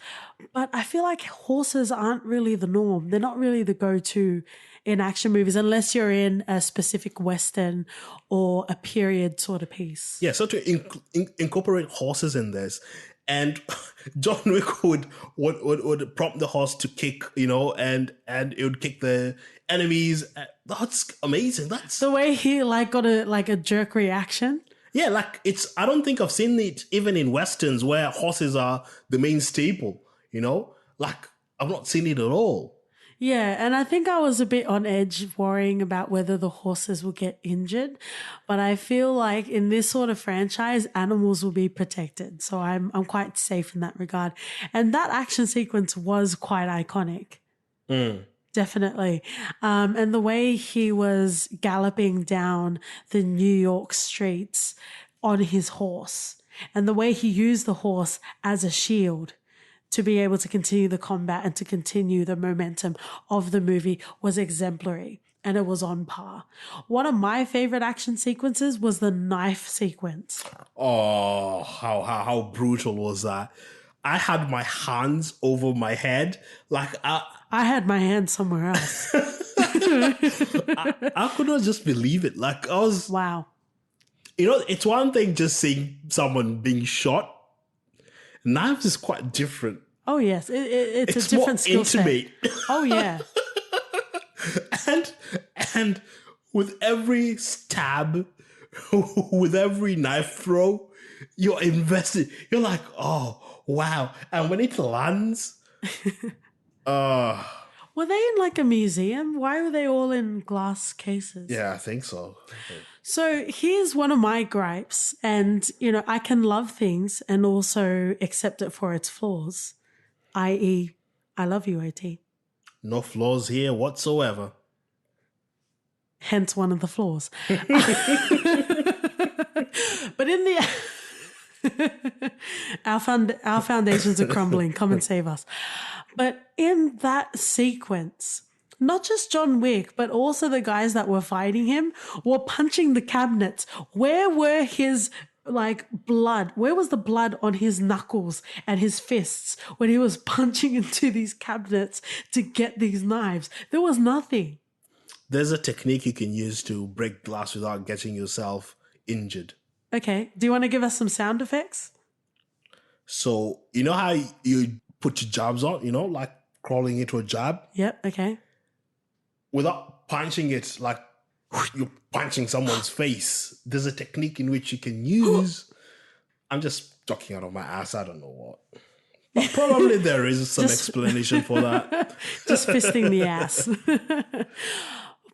Speaker 1: but I feel like horses aren't really the norm. They're not really the go-to in action movies unless you're in a specific Western or a period sort of piece.
Speaker 2: Yeah, so to incorporate horses in this, and John Wick would prompt the horse to kick, and it would kick the enemies. That's amazing. That's
Speaker 1: the way he got a jerk reaction.
Speaker 2: Yeah, I don't think I've seen it even in Westerns where horses are the main staple, I've not seen it at all.
Speaker 1: Yeah, and I think I was a bit on edge worrying about whether the horses will get injured. But I feel like in this sort of franchise, animals will be protected. So I'm quite safe in that regard. And that action sequence was quite iconic. Definitely. And the way he was galloping down the New York streets on his horse and the way he used the horse as a shield to be able to continue the combat and to continue the momentum of the movie was exemplary and it was on par. One of my favorite action sequences was the knife sequence.
Speaker 2: Oh, how brutal was that? I had my hands over my head. I
Speaker 1: had my hand somewhere else.
Speaker 2: I could not just believe it. I was...
Speaker 1: Wow.
Speaker 2: It's one thing just seeing someone being shot. Knives is quite different.
Speaker 1: Oh, yes. It's a different skill set.
Speaker 2: More intimate.
Speaker 1: Oh, yeah.
Speaker 2: and with every stab, with every knife throw, you're invested. You're like, oh, wow. And when it lands...
Speaker 1: Were they in a museum? Why were they all in glass cases?
Speaker 2: Yeah, I think so.
Speaker 1: So here's one of my gripes. And, I can love things and also accept it for its flaws, i.e., I love you, OT.
Speaker 2: No flaws here whatsoever.
Speaker 1: Hence one of the flaws. But in the... our foundations are crumbling. Come and save us. But in that sequence, not just John Wick, but also the guys that were fighting him were punching the cabinets. Where were his blood? Where was the blood on his knuckles and his fists when he was punching into these cabinets to get these knives? There was nothing.
Speaker 2: There's a technique you can use to break glass without getting yourself injured.
Speaker 1: Okay. Do you want to give us some sound effects?
Speaker 2: So, you know how you put your jabs on, crawling into a jab?
Speaker 1: Yep. Okay.
Speaker 2: Without punching it, you're punching someone's face. There's a technique in which you can use. I'm just talking out of my ass. I don't know what. But probably there is some explanation for that.
Speaker 1: Just fisting the ass.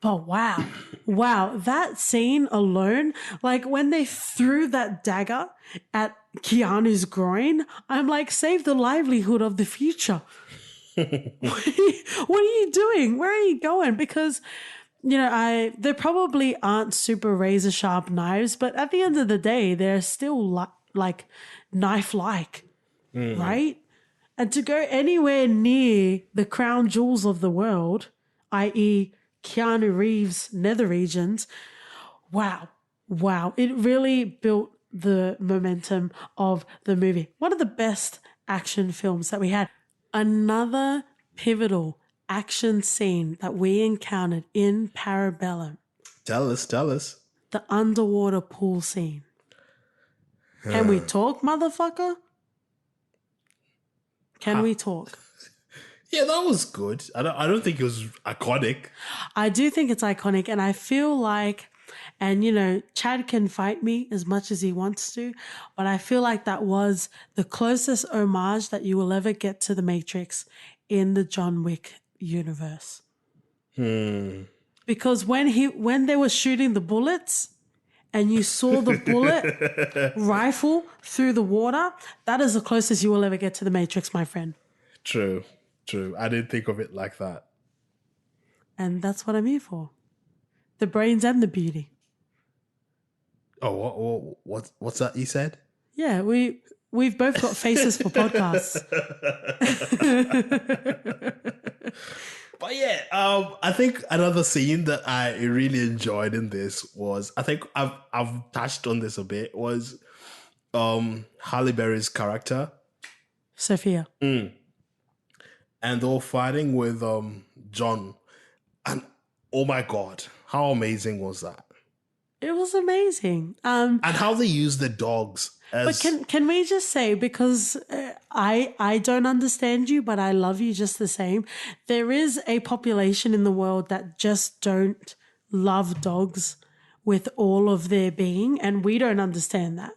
Speaker 1: But wow, that scene alone, when they threw that dagger at Keanu's groin, I'm like, save the livelihood of the future. What are you doing? Where are you going? Because, they probably aren't super razor sharp knives, but at the end of the day, they're still like knife-like, right? And to go anywhere near the crown jewels of the world, i.e. Keanu Reeves' nether regions, wow. It really built the momentum of the movie. One of the best action films that we had. Another pivotal action scene that we encountered in Parabellum,
Speaker 2: Tell us.
Speaker 1: the underwater pool scene. Can we talk, motherfucker? Can we talk?
Speaker 2: Yeah, that was good. I don't think it was iconic.
Speaker 1: I do think it's iconic, and I feel like, and Chad can fight me as much as he wants to, but I feel like that was the closest homage that you will ever get to the Matrix in the John Wick universe. Because when they were shooting the bullets and you saw the bullet rifle through the water, that is the closest you will ever get to the Matrix, my friend.
Speaker 2: True. I didn't think of it like that.
Speaker 1: And that's what I'm here for. The brains and the beauty.
Speaker 2: Oh, what's that you said?
Speaker 1: Yeah, we've both got faces for podcasts.
Speaker 2: But yeah, I think another scene that I really enjoyed in this was, I think I've touched on this a bit, was Halle Berry's character,
Speaker 1: Sophia.
Speaker 2: and they were fighting with John, and oh my god, how amazing was that?
Speaker 1: It was amazing.
Speaker 2: And how they use the dogs as...
Speaker 1: But can we just say, because I don't understand you, but I love you just the same. There is a population in the world that just don't love dogs with all of their being, and we don't understand that.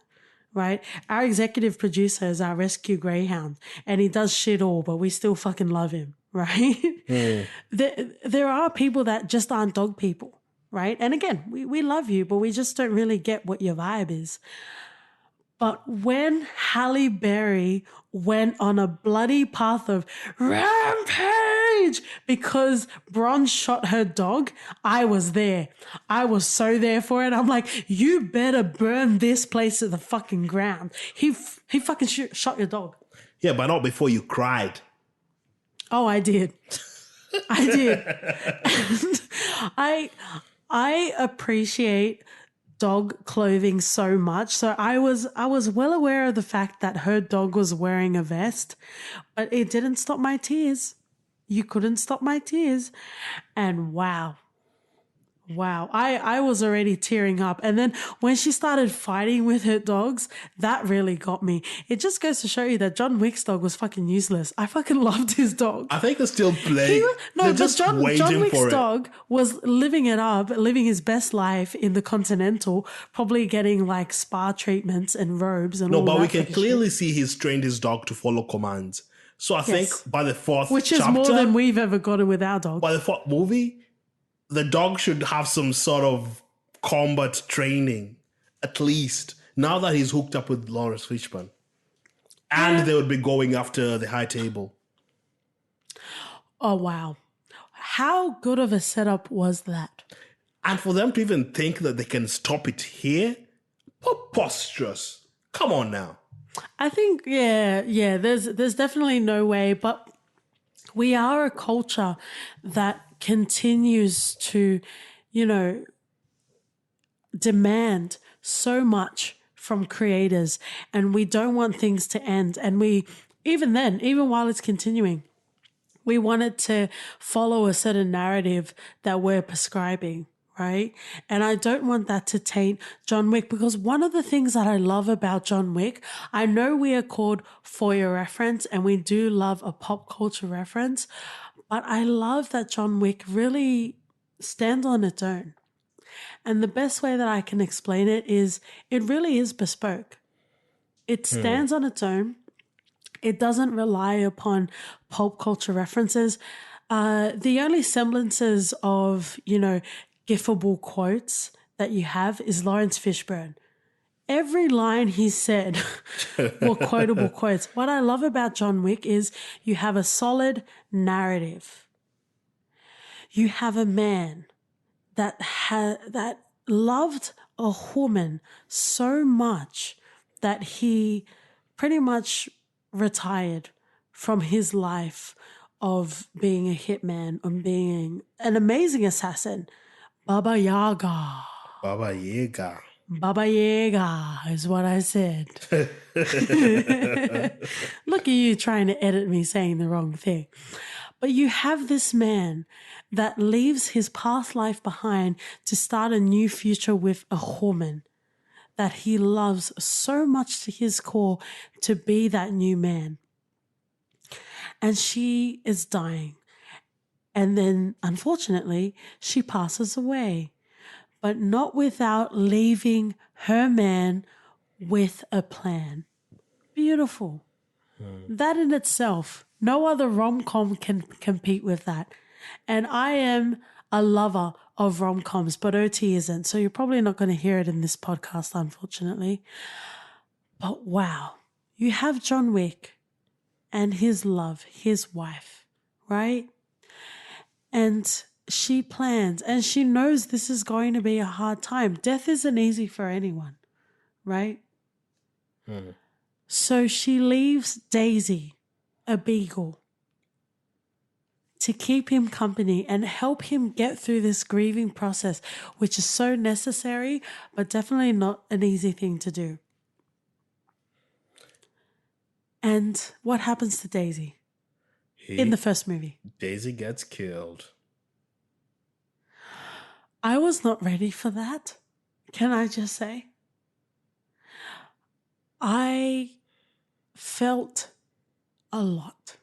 Speaker 1: Right? Our executive producer is our rescue greyhound, and he does shit all, but we still fucking love him, right? There are people that just aren't dog people, right? And again, we love you, but we just don't really get what your vibe is. But when Halle Berry went on a bloody path of rampage because Bron shot her dog, I was there. I was so there for it. I'm like, you better burn this place to the fucking ground. He fucking shot your dog.
Speaker 2: Yeah, but not before you cried.
Speaker 1: Oh, I did. And I appreciate dog clothing so much. So I was well aware of the fact that her dog was wearing a vest, but it didn't stop my tears. You couldn't stop my tears. And wow, I was already tearing up. And then when she started fighting with her dogs, that really got me. It just goes to show you that John Wick's dog was fucking useless. I fucking loved his dog.
Speaker 2: I think they're still playing.
Speaker 1: John Wick's dog was living it up, living his best life in the Continental, probably getting like spa treatments and robes and all that.
Speaker 2: No, but we can clearly see he's trained his dog to follow commands. So I think by the fourth chapter...
Speaker 1: Which is more than we've ever gotten with our dog.
Speaker 2: By the fourth movie, the dog should have some sort of combat training, at least, now that he's hooked up with Lawrence Fishburne. And they would be going after the high table.
Speaker 1: Oh, wow. How good of a setup was that?
Speaker 2: And for them to even think that they can stop it here? Preposterous. Come on now.
Speaker 1: I think, there's definitely no way, but we are a culture that continues to, demand so much from creators, and we don't want things to end. And even while it's continuing, we want it to follow a certain narrative that we're prescribing, right? And I don't want that to taint John Wick, because one of the things that I love about John Wick, I know we are called for your reference and we do love a pop culture reference, but I love that John Wick really stands on its own. And the best way that I can explain it is it really is bespoke. It stands on its own. It doesn't rely upon pop culture references. The only semblances of, gifable quotes that you have is Lawrence Fishburne. every line he said were quotable quotes. What I love about John Wick is you have a solid narrative. You have a man that loved a woman so much that he pretty much retired from his life of being a hitman and being an amazing assassin. Baba Yaga.
Speaker 2: Baba Yaga.
Speaker 1: Baba Yaga is what I said. Look at you trying to edit me saying the wrong thing. But you have this man that leaves his past life behind to start a new future with a woman that he loves so much to his core to be that new man. And she is dying. And then, unfortunately, she passes away, but not without leaving her man with a plan. Beautiful. That in itself, no other rom-com can compete with that. And I am a lover of rom-coms, but OT isn't. So you're probably not going to hear it in this podcast, unfortunately. But wow, you have John Wick and his love, his wife, right? And she plans and she knows this is going to be a hard time. Death isn't easy for anyone, right? So she leaves Daisy, a beagle, to keep him company and help him get through this grieving process, which is so necessary, but definitely not an easy thing to do. And what happens to Daisy in the first movie?
Speaker 2: Daisy gets killed.
Speaker 1: I was not ready for that. Can I just say? I felt a lot.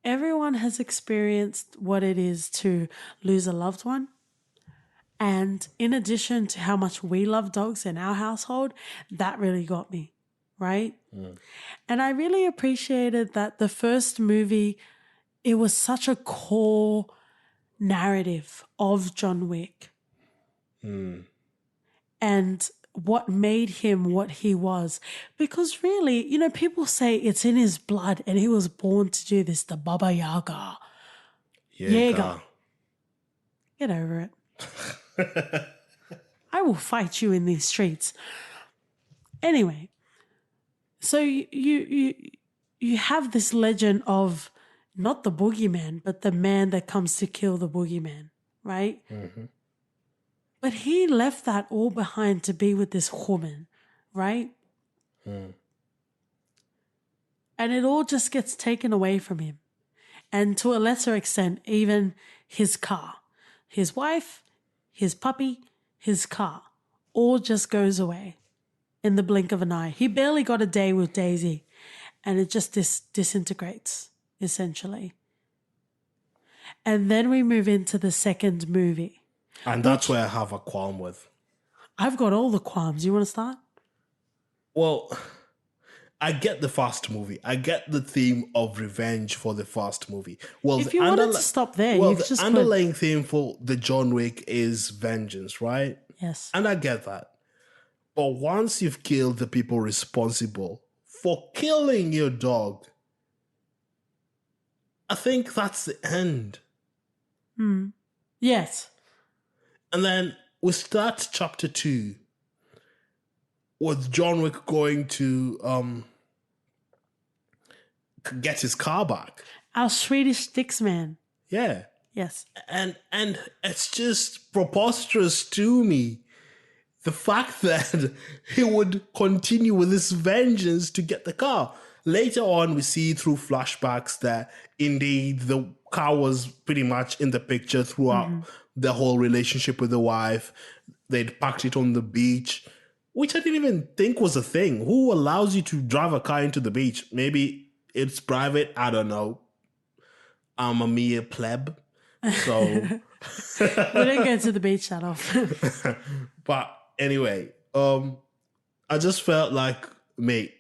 Speaker 1: Everyone has experienced what it is to lose a loved one. And in addition to how much we love dogs in our household, that really got me, right? And I really appreciated that the first movie, it was such a core narrative of John Wick. And what made him what he was. Because really, you know, people say it's in his blood and he was born to do this, the Baba Yaga. Yaga. Get over it. I will fight you in these streets. Anyway, so you have this legend of not the boogeyman, but the man that comes to kill the boogeyman, right? But he left that all behind to be with this woman, right? And it all just gets taken away from him. And to a lesser extent, even his car, his wife, his puppy, his car, all just goes away in the blink of an eye. He barely got a day with Daisy, and it just disintegrates, essentially. And then we move into the second movie.
Speaker 2: And that's where I have a qualm with.
Speaker 1: I've got all the qualms. You want to start?
Speaker 2: Well, I get the first movie. I get the theme of revenge for the first movie. Well,
Speaker 1: if you wanted to stop there,
Speaker 2: well,
Speaker 1: you
Speaker 2: the
Speaker 1: just
Speaker 2: underlying theme for the John Wick is vengeance, right?
Speaker 1: Yes.
Speaker 2: And I get that. But once you've killed the people responsible for killing your dog, I think that's the end.
Speaker 1: Yes.
Speaker 2: And then we start chapter 2 with John Wick going to get his car back.
Speaker 1: Our Swedish sticks man.
Speaker 2: Yeah.
Speaker 1: Yes.
Speaker 2: And it's just preposterous to me. The fact that he would continue with this vengeance to get the car. Later on, we see through flashbacks that indeed the car was pretty much in the picture throughout the whole relationship with the wife. They'd parked it on the beach, which I didn't even think was a thing. Who allows you to drive a car into the beach? Maybe it's private. I don't know. I'm a mere pleb. So
Speaker 1: We don't go to the beach that often.
Speaker 2: But anyway, I just felt like, mate,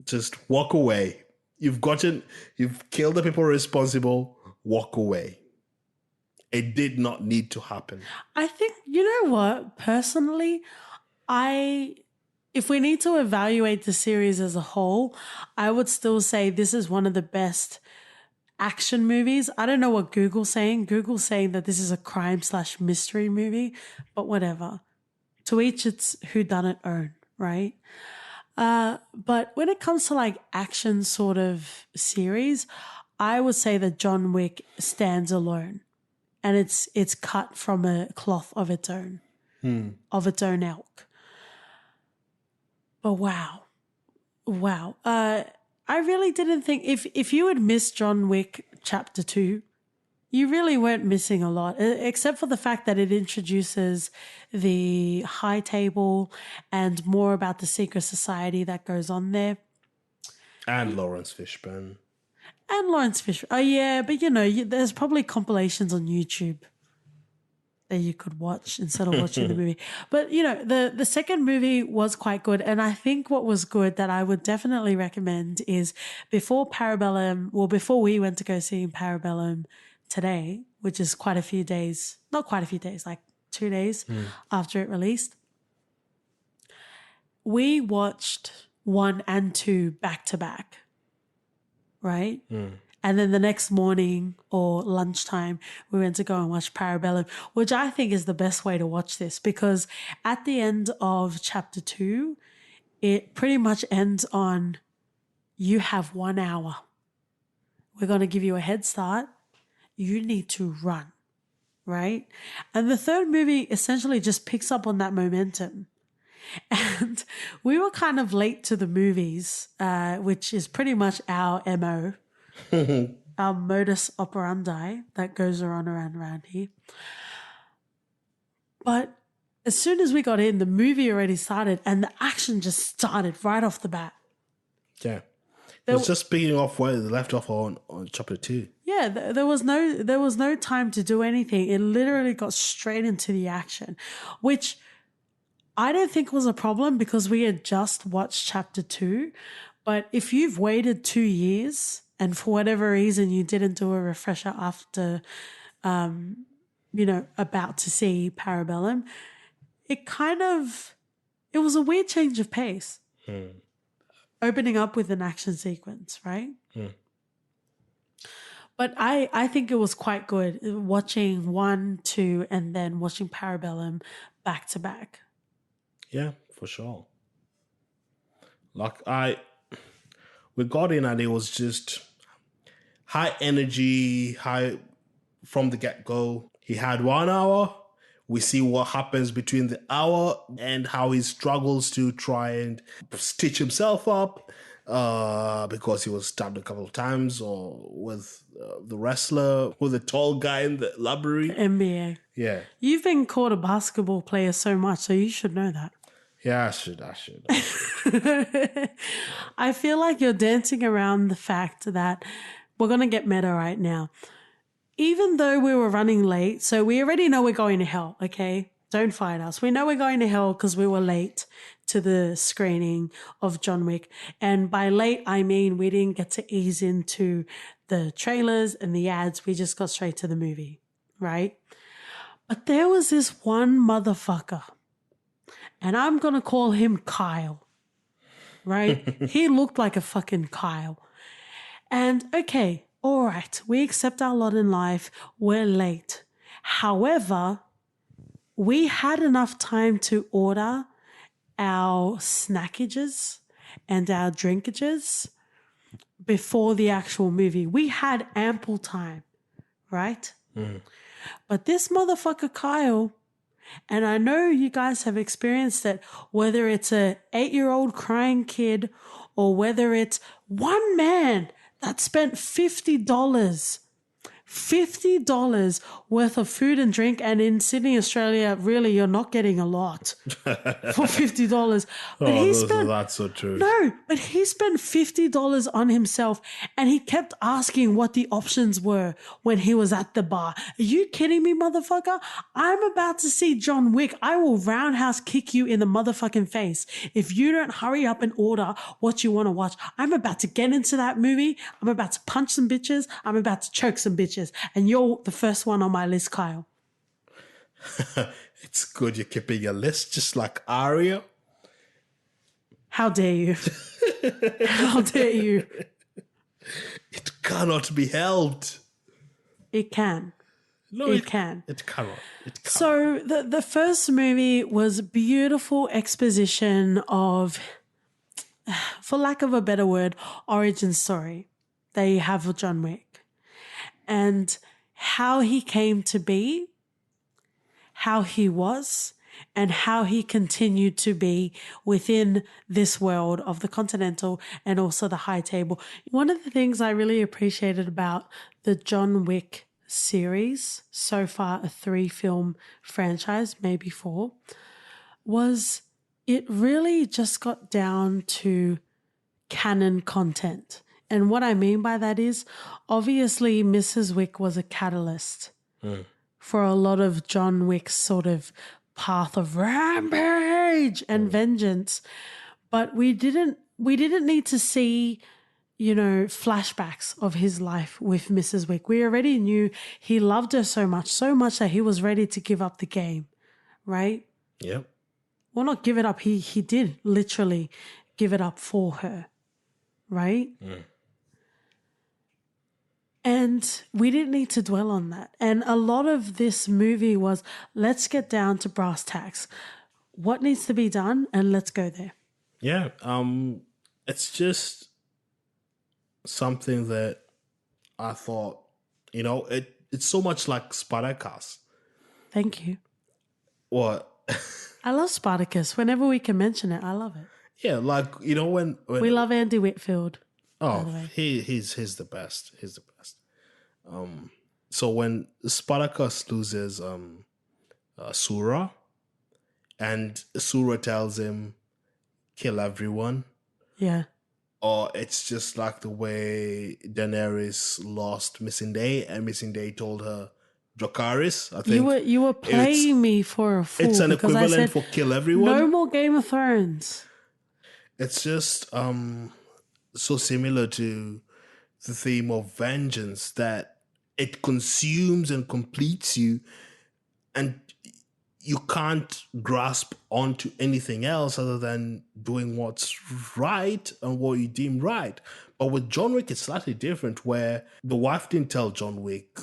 Speaker 2: just walk away. You've killed the people responsible, walk away. It did not need to happen.
Speaker 1: I think, you know what, personally, I if we need to evaluate the series as a whole, I would still say this is one of the best action movies. I don't know what Google's saying. Google's saying that this is a crime/mystery movie, but whatever. To each its whodunit own, right? But when it comes to like action sort of series, I would say that John Wick stands alone, and it's cut from a cloth of its own, of its own ilk. But wow. I really didn't think if you had missed John Wick Chapter 2, you really weren't missing a lot, except for the fact that it introduces the high table and more about the secret society that goes on there.
Speaker 2: And Lawrence Fishburne.
Speaker 1: And Lawrence Fishburne. Oh, yeah, but there's probably compilations on YouTube that you could watch instead of watching the movie. But, the second movie was quite good. And I think what was good that I would definitely recommend is before we went to go see Parabellum today, which is quite a few days, not quite a few days, like 2 days after it released, we watched 1 and 2 back to back, right? And then the next morning or lunchtime, we went to go and watch Parabellum, which I think is the best way to watch this, because at the end of Chapter 2, it pretty much ends on, you have 1 hour. We're going to give you a head start. You need to run, right? And the third movie essentially just picks up on that momentum. And we were kind of late to the movies, which is pretty much our MO, our modus operandi that goes around here. But as soon as we got in, the movie already started and the action just started right off the bat.
Speaker 2: Yeah. It was just speaking off where they left off on Chapter 2.
Speaker 1: Yeah, there was no time to do anything. It literally got straight into the action, which I don't think was a problem because we had just watched Chapter 2. But if you've waited 2 years and for whatever reason you didn't do a refresher after, about to see Parabellum, it was a weird change of pace. Opening up with an action sequence, right? But I think it was quite good watching 1, 2, and then watching Parabellum back to back.
Speaker 2: Yeah, for sure. We got in and it was just high energy, high from the get-go. He had 1 hour. We see what happens between the hour and how he struggles to try and stitch himself up because he was stabbed a couple of times, or with the wrestler, with the tall guy in the library.
Speaker 1: NBA.
Speaker 2: Yeah.
Speaker 1: You've been called a basketball player so much, so you should know that.
Speaker 2: Yeah, I should.
Speaker 1: I feel like you're dancing around the fact that we're going to get meta right now. Even though we were running late, so we already know we're going to hell, okay? Don't fight us. We know we're going to hell because we were late to the screening of John Wick. And by late, I mean we didn't get to ease into the trailers and the ads. We just got straight to the movie, right? But there was this one motherfucker, and I'm going to call him Kyle, right? He looked like a fucking Kyle. And okay, all right, we accept our lot in life. We're late. However, we had enough time to order our snackages and our drinkages before the actual movie. We had ample time, right? But this motherfucker Kyle, and I know you guys have experienced it, whether it's a 8-year-old crying kid or whether it's one man that spent $50 worth of food and drink. And in Sydney, Australia, really, you're not getting a lot for $50. But
Speaker 2: that's so true.
Speaker 1: No, but he spent $50 on himself, and he kept asking what the options were when he was at the bar. Are you kidding me, motherfucker? I'm about to see John Wick. I will roundhouse kick you in the motherfucking face if you don't hurry up and order what you want to watch. I'm about to get into that movie. I'm about to punch some bitches. I'm about to choke some bitches. And you're the first one on my list, Kyle.
Speaker 2: It's good you're keeping your list, just like Aria.
Speaker 1: How dare you? How dare you?
Speaker 2: It cannot be helped.
Speaker 1: It can.
Speaker 2: No,
Speaker 1: It can.
Speaker 2: It cannot. It cannot.
Speaker 1: So the first movie was beautiful exposition of, for lack of a better word, origin story that you have with John Wick and how he came to be, how he was, and how he continued to be within this world of the Continental and also the High Table. One of the things I really appreciated about the John Wick series, so far a 3-film franchise, maybe 4, was it really just got down to canon content. And what I mean by that is, obviously, Mrs. Wick was a catalyst for a lot of John Wick's sort of path of rampage and vengeance. But we didn't need to see, flashbacks of his life with Mrs. Wick. We already knew he loved her so much that he was ready to give up the game, right?
Speaker 2: Yep.
Speaker 1: Well, not give it up. He did literally give it up for her, right? And we didn't need to dwell on that. And a lot of this movie was, let's get down to brass tacks. What needs to be done? And let's go there.
Speaker 2: Yeah. It's just something that I thought, it's so much like Spartacus.
Speaker 1: Thank you.
Speaker 2: What?
Speaker 1: I love Spartacus. Whenever we can mention it, I love it.
Speaker 2: Yeah, like, when
Speaker 1: We love Andy Whitfield.
Speaker 2: Oh, he's the best. He's the best. So when Spartacus loses Sura, and Sura tells him, kill everyone.
Speaker 1: Yeah.
Speaker 2: Or it's just like the way Daenerys lost Missing Day, and Missing Day told her Dracarys. I think
Speaker 1: you were playing me for a fool.
Speaker 2: It's an
Speaker 1: because
Speaker 2: equivalent
Speaker 1: I said,
Speaker 2: for kill everyone.
Speaker 1: No more Game of Thrones.
Speaker 2: It's just so similar to the theme of vengeance that it consumes and completes you, and you can't grasp onto anything else other than doing what's right and what you deem right. But with John Wick, it's slightly different, where the wife didn't tell John Wick,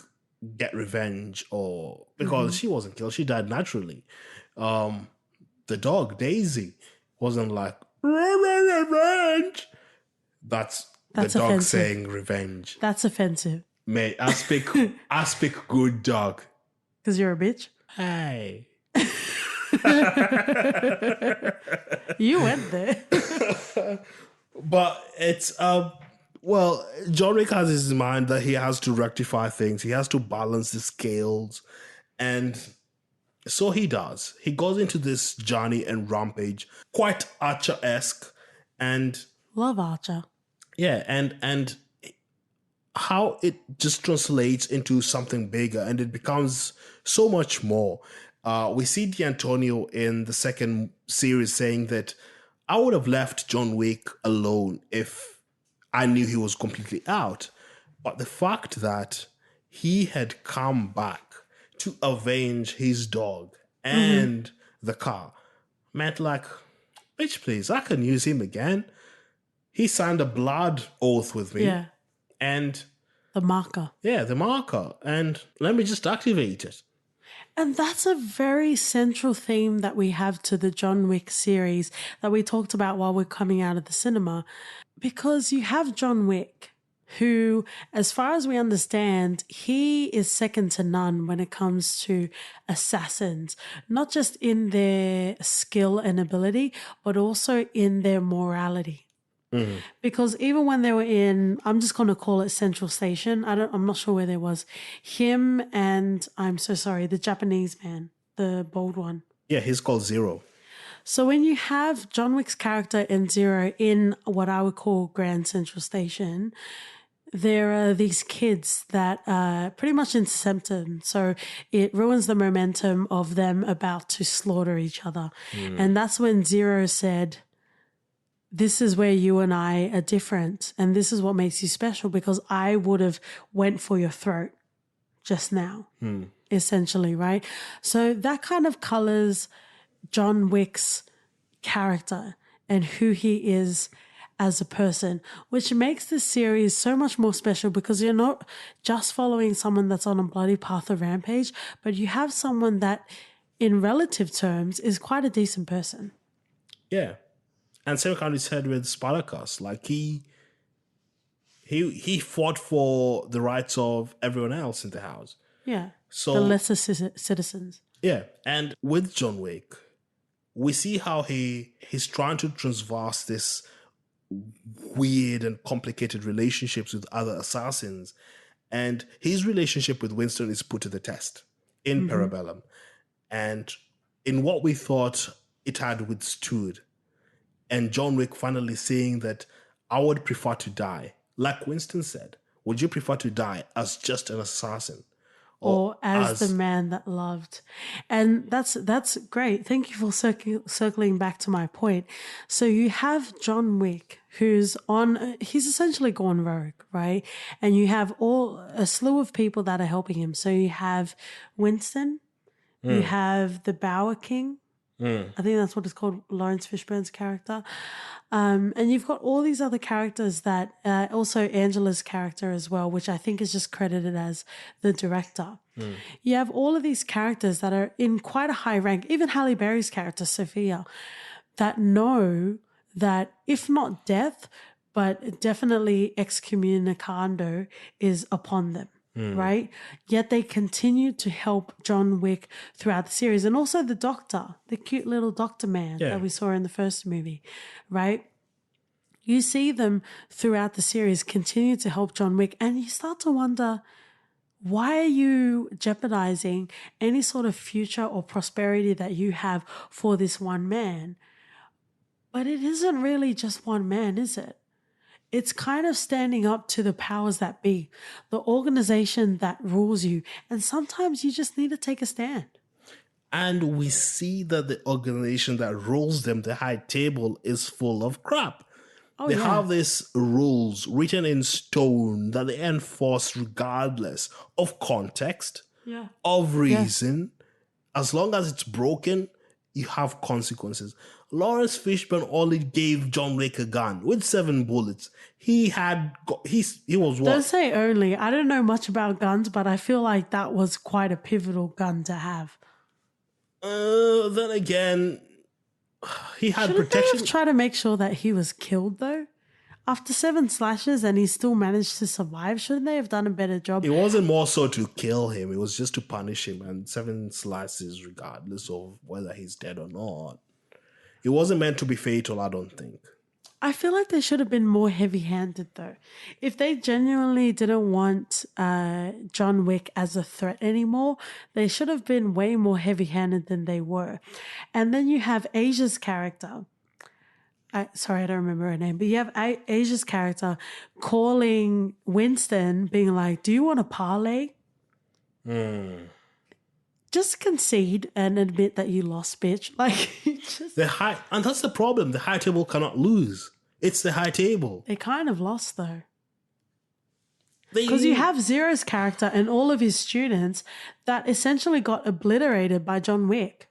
Speaker 2: get revenge, or because she wasn't killed, she died naturally. The dog, Daisy, wasn't like, revenge. That's the dog
Speaker 1: offensive.
Speaker 2: saying revenge.
Speaker 1: That's offensive.
Speaker 2: Mate, I speak good dog.
Speaker 1: Because you're a bitch?
Speaker 2: Hey.
Speaker 1: You went there.
Speaker 2: But it's John Wick has his mind that he has to rectify things. He has to balance the scales, and so he does. He goes into this journey and rampage, quite Archer-esque, and
Speaker 1: love Archer.
Speaker 2: Yeah, and how it just translates into something bigger, and it becomes so much more. We see D'Antonio in the second series saying that I would have left John Wick alone if I knew he was completely out. But the fact that he had come back to avenge his dog and the car meant like, bitch, please, I can use him again. He signed a blood oath with me.
Speaker 1: Yeah.
Speaker 2: And
Speaker 1: the marker.
Speaker 2: Yeah, the marker. And let me just activate it.
Speaker 1: And that's a very central theme that we have to the John Wick series that we talked about while we're coming out of the cinema. Because you have John Wick, who, as far as we understand, he is second to none when it comes to assassins, not just in their skill and ability, but also in their morality. Because even when they were in, I'm just going to call it Central Station. I'm not sure where there was him and I'm so sorry, the Japanese man, the bald one.
Speaker 2: Yeah, he's called Zero.
Speaker 1: So when you have John Wick's character and Zero in what I would call Grand Central Station, there are these kids that pretty much intercept them. So it ruins the momentum of them about to slaughter each other. And that's when Zero said, this is where you and I are different. And this is what makes you special, because I would have went for your throat just now, essentially, right? So that kind of colors John Wick's character and who he is as a person, which makes this series so much more special because you're not just following someone that's on a bloody path of rampage, but you have someone that, in relative terms, is quite a decent person.
Speaker 2: Yeah. And same kind of said with Spartacus. Like he fought for the rights of everyone else in the house.
Speaker 1: Yeah.
Speaker 2: So
Speaker 1: the lesser citizens.
Speaker 2: Yeah. And with John Wick, we see how he's trying to transverse this weird and complicated relationships with other assassins. And his relationship with Winston is put to the test in Parabellum. And in what we thought it had withstood. And John Wick finally saying that I would prefer to die. Like Winston said, would you prefer to die as just an assassin?
Speaker 1: Or as the man that loved. And that's great. Thank you for circling back to my point. So you have John Wick, he's essentially gone rogue, right? And you have a slew of people that are helping him. So you have Winston, you have the Bower King. I think that's what it's called, Lawrence Fishburne's character. And you've got all these other characters that, also Angela's character as well, which I think is just credited as the director. You have all of these characters that are in quite a high rank, even Halle Berry's character, Sophia, that know that if not death, but definitely excommunicado is upon them. Right? Yet they continue to help John Wick throughout the series. And also the doctor, the cute little doctor man that we saw in the first movie, right? You see them throughout the series continue to help John Wick, and you start to wonder, why are you jeopardizing any sort of future or prosperity that you have for this one man? But it isn't really just one man, is it? It's kind of standing up to the powers that be, the organization that rules you. And sometimes you just need to take a stand.
Speaker 2: And we see that the organization that rules them, the high table, is full of crap. They have these rules written in stone that they enforce regardless of context, of reason. As long as it's broken, you have consequences. Lawrence Fishburne only gave John Wick a gun with 7 bullets. He was what?
Speaker 1: Don't say only. I don't know much about guns, but I feel like that was quite a pivotal gun to have.
Speaker 2: Then again, he had
Speaker 1: Shouldn't
Speaker 2: protection.
Speaker 1: they have tried to make sure that he was killed though? After 7 slashes and he still managed to survive, shouldn't they have done a better job?
Speaker 2: It wasn't more so to kill him. It was just to punish him. And 7 slices regardless of whether he's dead or not. It wasn't meant to be fatal, I don't think.
Speaker 1: I feel like they should have been more heavy-handed though. If they genuinely didn't want John Wick as a threat anymore, they should have been way more heavy-handed than they were. And then you have Asia's character. Sorry, I don't remember her name, but you have Asia's character calling Winston, being like, "Do you want to parlay?" Just concede and admit that you lost, bitch. Like,
Speaker 2: and that's the problem. The high table cannot lose. It's the high table.
Speaker 1: They kind of lost though. Because you have Zero's character and all of his students that essentially got obliterated by John Wick.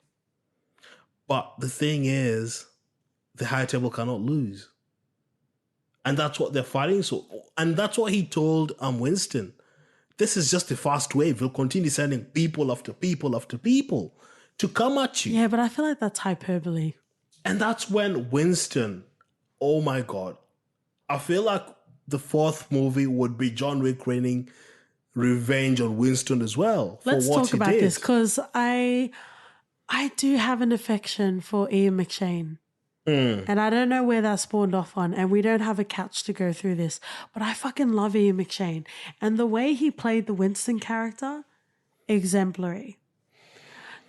Speaker 2: But the thing is, the high table cannot lose. And that's what they're fighting. And that's what he told Winston. This is just the fast wave. We'll continue sending people after people after people to come at you.
Speaker 1: Yeah, but I feel like that's hyperbole.
Speaker 2: And that's when Winston, oh my God, I feel like the 4th movie would be John Wick raining revenge on Winston as well.
Speaker 1: Let's talk about this, because I do have an affection for Ian McShane. And I don't know where that spawned off on, and we don't have a couch to go through this, but I fucking love Ian McShane. And the way he played the Winston character, exemplary.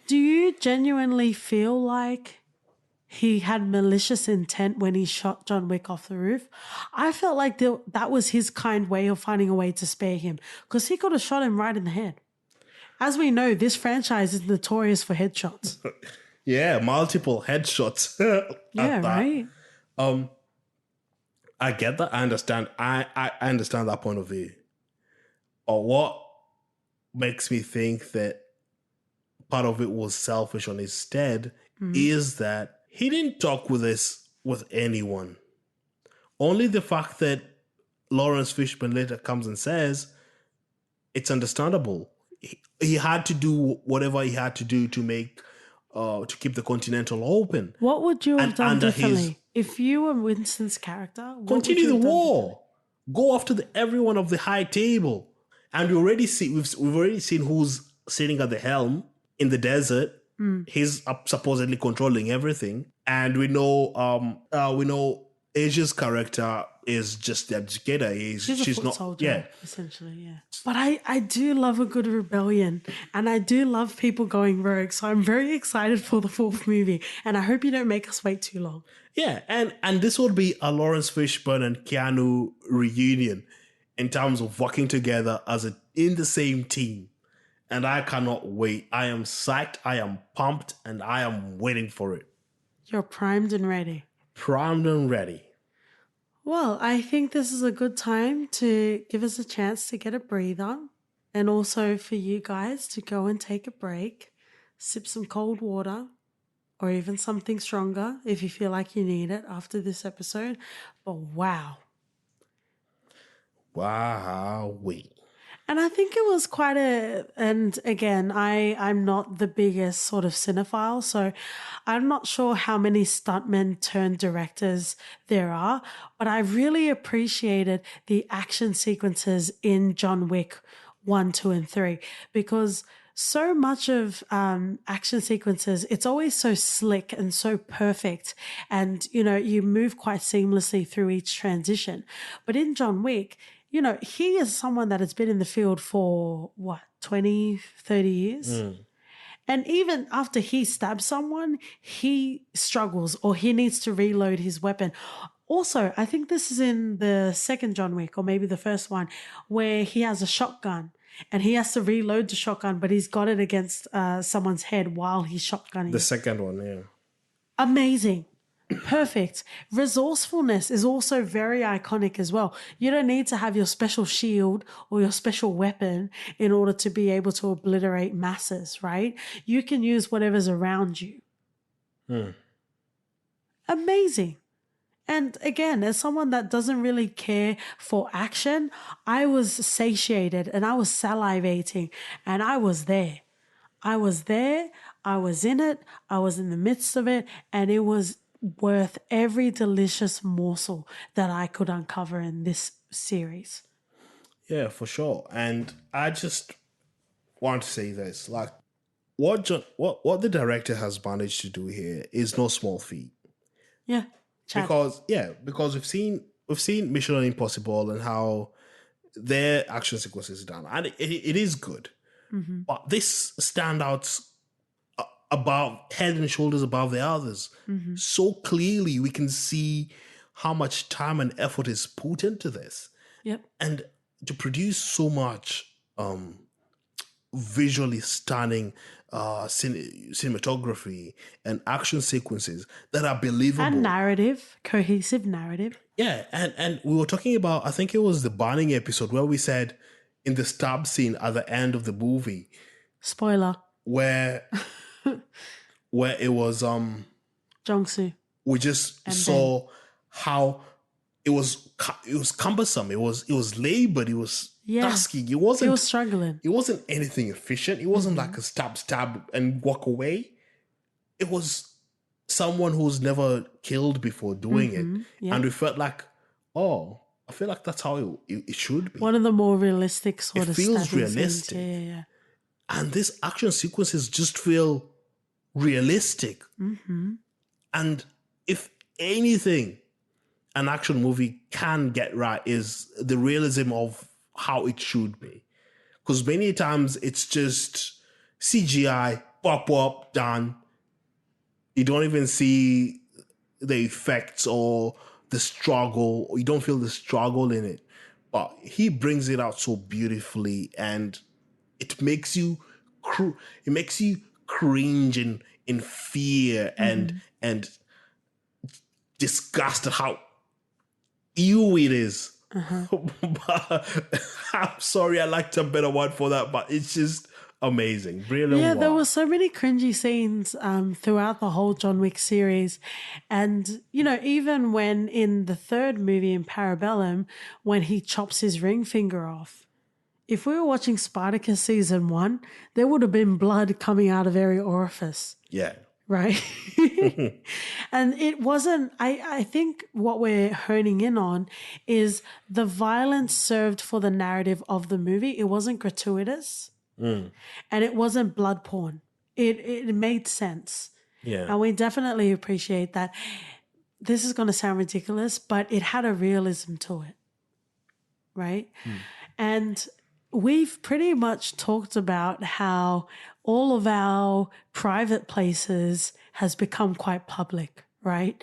Speaker 1: Do you genuinely feel like he had malicious intent when he shot John Wick off the roof? I felt like that was his kind way of finding a way to spare him, because he could have shot him right in the head. As we know, this franchise is notorious for headshots.
Speaker 2: Yeah, multiple headshots.
Speaker 1: Yeah, right.
Speaker 2: I get that. I understand. I understand that point of view. Or what makes me think that part of it was selfish on his stead is that he didn't talk with his with anyone. Only the fact that Lawrence Fishburne later comes and says it's understandable. He had to do whatever he had to do to make to keep the Continental open.
Speaker 1: What would you have
Speaker 2: And
Speaker 1: done
Speaker 2: under
Speaker 1: differently if you were Winston's character? What would
Speaker 2: continue
Speaker 1: you
Speaker 2: the
Speaker 1: have done
Speaker 2: war. Go after everyone of the high table. And we've already seen who's sitting at the helm in the desert. He's supposedly controlling everything, and we know Asia's character is just the educator.
Speaker 1: She's a foot
Speaker 2: not
Speaker 1: soldier, essentially, yeah. But I do love a good rebellion, and I do love people going rogue. So I'm very excited for the fourth movie, and I hope you don't make us wait too long.
Speaker 2: Yeah, and this would be a Lawrence Fishburne and Keanu reunion in terms of working together in the same team. And I cannot wait. I am psyched, I am pumped, and I am waiting for it.
Speaker 1: You're primed and ready.
Speaker 2: Primed and ready.
Speaker 1: Well, I think this is a good time to give us a chance to get a breather, and also for you guys to go and take a break, sip some cold water, or even something stronger if you feel like you need it after this episode. But wow.
Speaker 2: Wow-wee.
Speaker 1: And I think it was quite and again, I'm not the biggest sort of cinephile, so I'm not sure how many stuntmen turned directors there are, but I really appreciated the action sequences in John Wick 1, 2, and 3, because so much of action sequences, it's always so slick and so perfect. And, you move quite seamlessly through each transition. But in John Wick, he is someone that has been in the field for 20, 30 years. And even after he stabs someone, he struggles or he needs to reload his weapon. Also, I think this is in the second John Wick or maybe the first one where he has a shotgun and he has to reload the shotgun, but he's got it against someone's head while he's shotgunning.
Speaker 2: The second one, yeah.
Speaker 1: Amazing. Perfect. Resourcefulness is also very iconic as well. You don't need to have your special shield or your special weapon in order to be able to obliterate masses, right? You can use whatever's around you. Amazing. And again, as someone that doesn't really care for action, I was satiated and I was salivating and I was there. I was there. I was in it. I was in the midst of it. And it was worth every delicious morsel that I could uncover in this series.
Speaker 2: Yeah, for sure. And I just want to say this, like what the director has managed to do here is no small feat.
Speaker 1: Yeah. Chad.
Speaker 2: Because we've seen Mission Impossible and how their action sequences are done, and it is good. But this stands out above, head and shoulders above the others. So clearly we can see how much time and effort is put into this.
Speaker 1: Yep.
Speaker 2: And to produce so much visually stunning cinematography and action sequences that are believable.
Speaker 1: And narrative, cohesive narrative.
Speaker 2: Yeah, and we were talking about, I think it was the Burning episode where we said in the stab scene at the end of the movie.
Speaker 1: Spoiler.
Speaker 2: Where it was
Speaker 1: Jong-soo.
Speaker 2: We just
Speaker 1: and
Speaker 2: saw
Speaker 1: Ben.
Speaker 2: how it was cumbersome. It was labored. It was tasking. It was
Speaker 1: struggling.
Speaker 2: It wasn't anything efficient. It wasn't like a stab and walk away. It was someone who's never killed before doing it.
Speaker 1: Yeah.
Speaker 2: And we felt like, I feel like that's how it should be.
Speaker 1: One of the more realistic sort
Speaker 2: it
Speaker 1: of
Speaker 2: feels
Speaker 1: stabbing
Speaker 2: realistic.
Speaker 1: scenes. Yeah.
Speaker 2: And these action sequences just feel realistic. And if anything an action movie can get right is the realism of how it should be. Because many times it's just CGI, pop, done. You don't even see the effects or the struggle, or you don't feel the struggle in it. But he brings it out so beautifully, and it makes you cringe in fear and disgust at how ew it is. But I'm sorry, I liked a better word for that, but it's just amazing. Brilliant.
Speaker 1: Yeah, there
Speaker 2: work.
Speaker 1: were so many cringy scenes throughout the whole John Wick series. And, even when in the third movie in Parabellum, when he chops his ring finger off, if we were watching Spartacus season 1, there would have been blood coming out of every orifice.
Speaker 2: Yeah.
Speaker 1: Right. And it wasn't, I think what we're honing in on is the violence served for the narrative of the movie. It wasn't gratuitous and it wasn't blood porn. It made sense.
Speaker 2: Yeah.
Speaker 1: And we definitely appreciate that. This is going to sound ridiculous, but it had a realism to it. Right. And we've pretty much talked about how all of our private places has become quite public, right?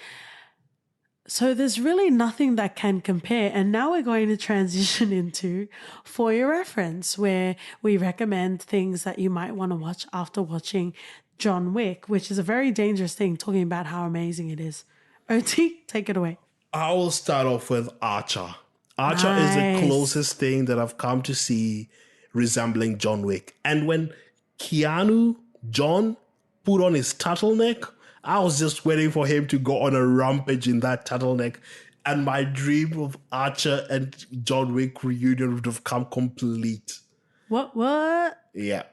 Speaker 1: So there's really nothing that can compare. And now we're going to transition into For Your Reference, where we recommend things that you might want to watch after watching John Wick, which is a very dangerous thing, talking about how amazing it is. OT, take it away.
Speaker 2: I will start off with Archer. Archer is the closest thing that I've come to see resembling John Wick. And when John put on his turtleneck, I was just waiting for him to go on a rampage in that turtleneck. And my dream of Archer and John Wick reunion would have come complete.
Speaker 1: What?
Speaker 2: Yeah.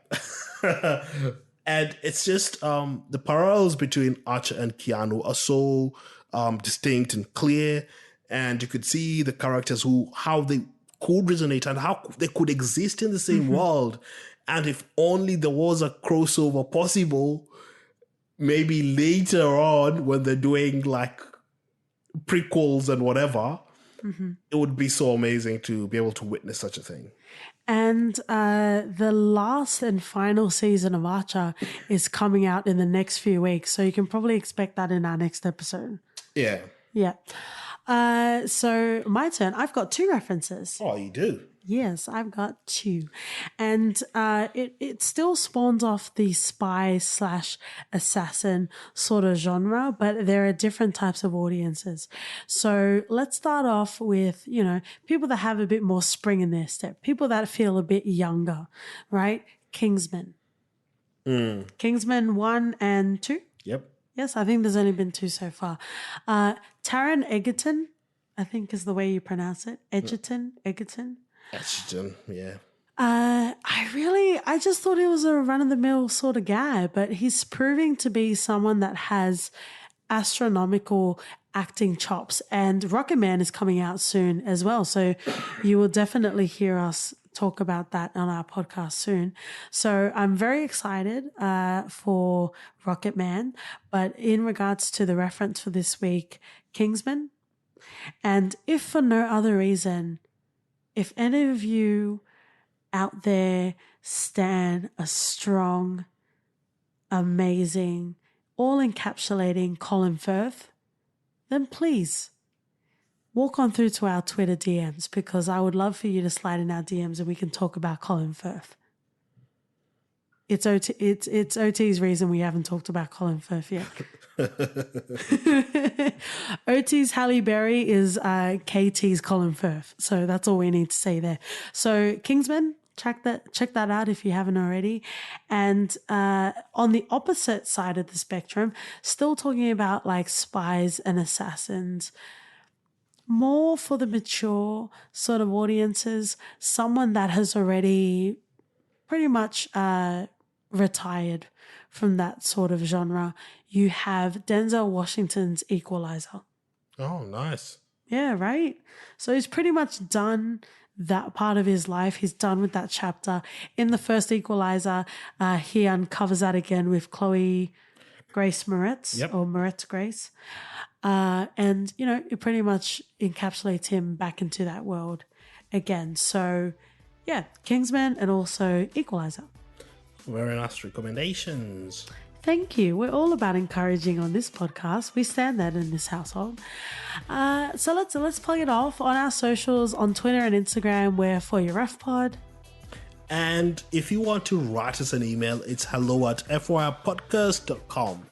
Speaker 2: And it's just the parallels between Archer and Keanu are so distinct and clear. And you could see the characters how they could resonate and how they could exist in the same world. And if only there was a crossover possible, maybe later on when they're doing like prequels and whatever, it would be so amazing to be able to witness such a thing.
Speaker 1: And the last and final season of Archer is coming out in the next few weeks. So you can probably expect that in our next episode.
Speaker 2: Yeah.
Speaker 1: Yeah. So my turn. I've got 2 references.
Speaker 2: Oh, you do?
Speaker 1: Yes, I've got 2. And it still spawns off the spy/assassin sort of genre, but there are different types of audiences. So let's start off with, people that have a bit more spring in their step, people that feel a bit younger, right? Kingsman. Kingsman 1 and 2?
Speaker 2: Yep.
Speaker 1: Yes, I think there's only been 2 so far. Taron Egerton, I think is the way you pronounce it. Egerton.
Speaker 2: Ashton, yeah.
Speaker 1: I just thought he was a run-of-the-mill sort of guy, but he's proving to be someone that has astronomical acting chops. And Rocket Man is coming out soon as well, so you will definitely hear us talk about that on our podcast soon. So I'm very excited for Rocket Man. But in regards to the reference for this week, Kingsman, and if for no other reason, if any of you out there stand a strong, amazing, all-encapsulating Colin Firth, then please walk on through to our Twitter DMs, because I would love for you to slide in our DMs and we can talk about Colin Firth. It's OT's reason we haven't talked about Colin Firth yet. OT's Halle Berry is KT's Colin Firth. So that's all we need to say there. So Kingsman, check that out if you haven't already. And on the opposite side of the spectrum, still talking about like spies and assassins, more for the mature sort of audiences, someone that has already pretty much retired from that sort of genre. You have Denzel Washington's Equalizer.
Speaker 2: Oh, nice.
Speaker 1: Yeah, right? So he's pretty much done that part of his life. He's done with that chapter. In the first Equalizer, he uncovers that again with Chloe Grace Moretz, or Moretz Grace. And, it pretty much encapsulates him back into that world again. So, yeah, Kingsman and also Equalizer.
Speaker 2: Very nice recommendations.
Speaker 1: Thank you. We're all about encouraging on this podcast. We stand that in this household. So let's plug it off on our socials. On Twitter and Instagram, we're For Your Ref Pod.
Speaker 2: And if you want to write us an email, it's hello@fypodcast.com.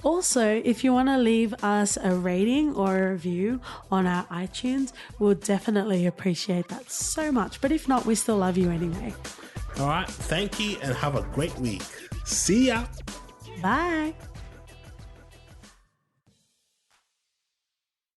Speaker 1: Also, if you want to leave us a rating or a review on our iTunes, we'll definitely appreciate that so much. But if not, we still love you anyway.
Speaker 2: All right. Thank you and have a great week. See ya.
Speaker 1: Bye.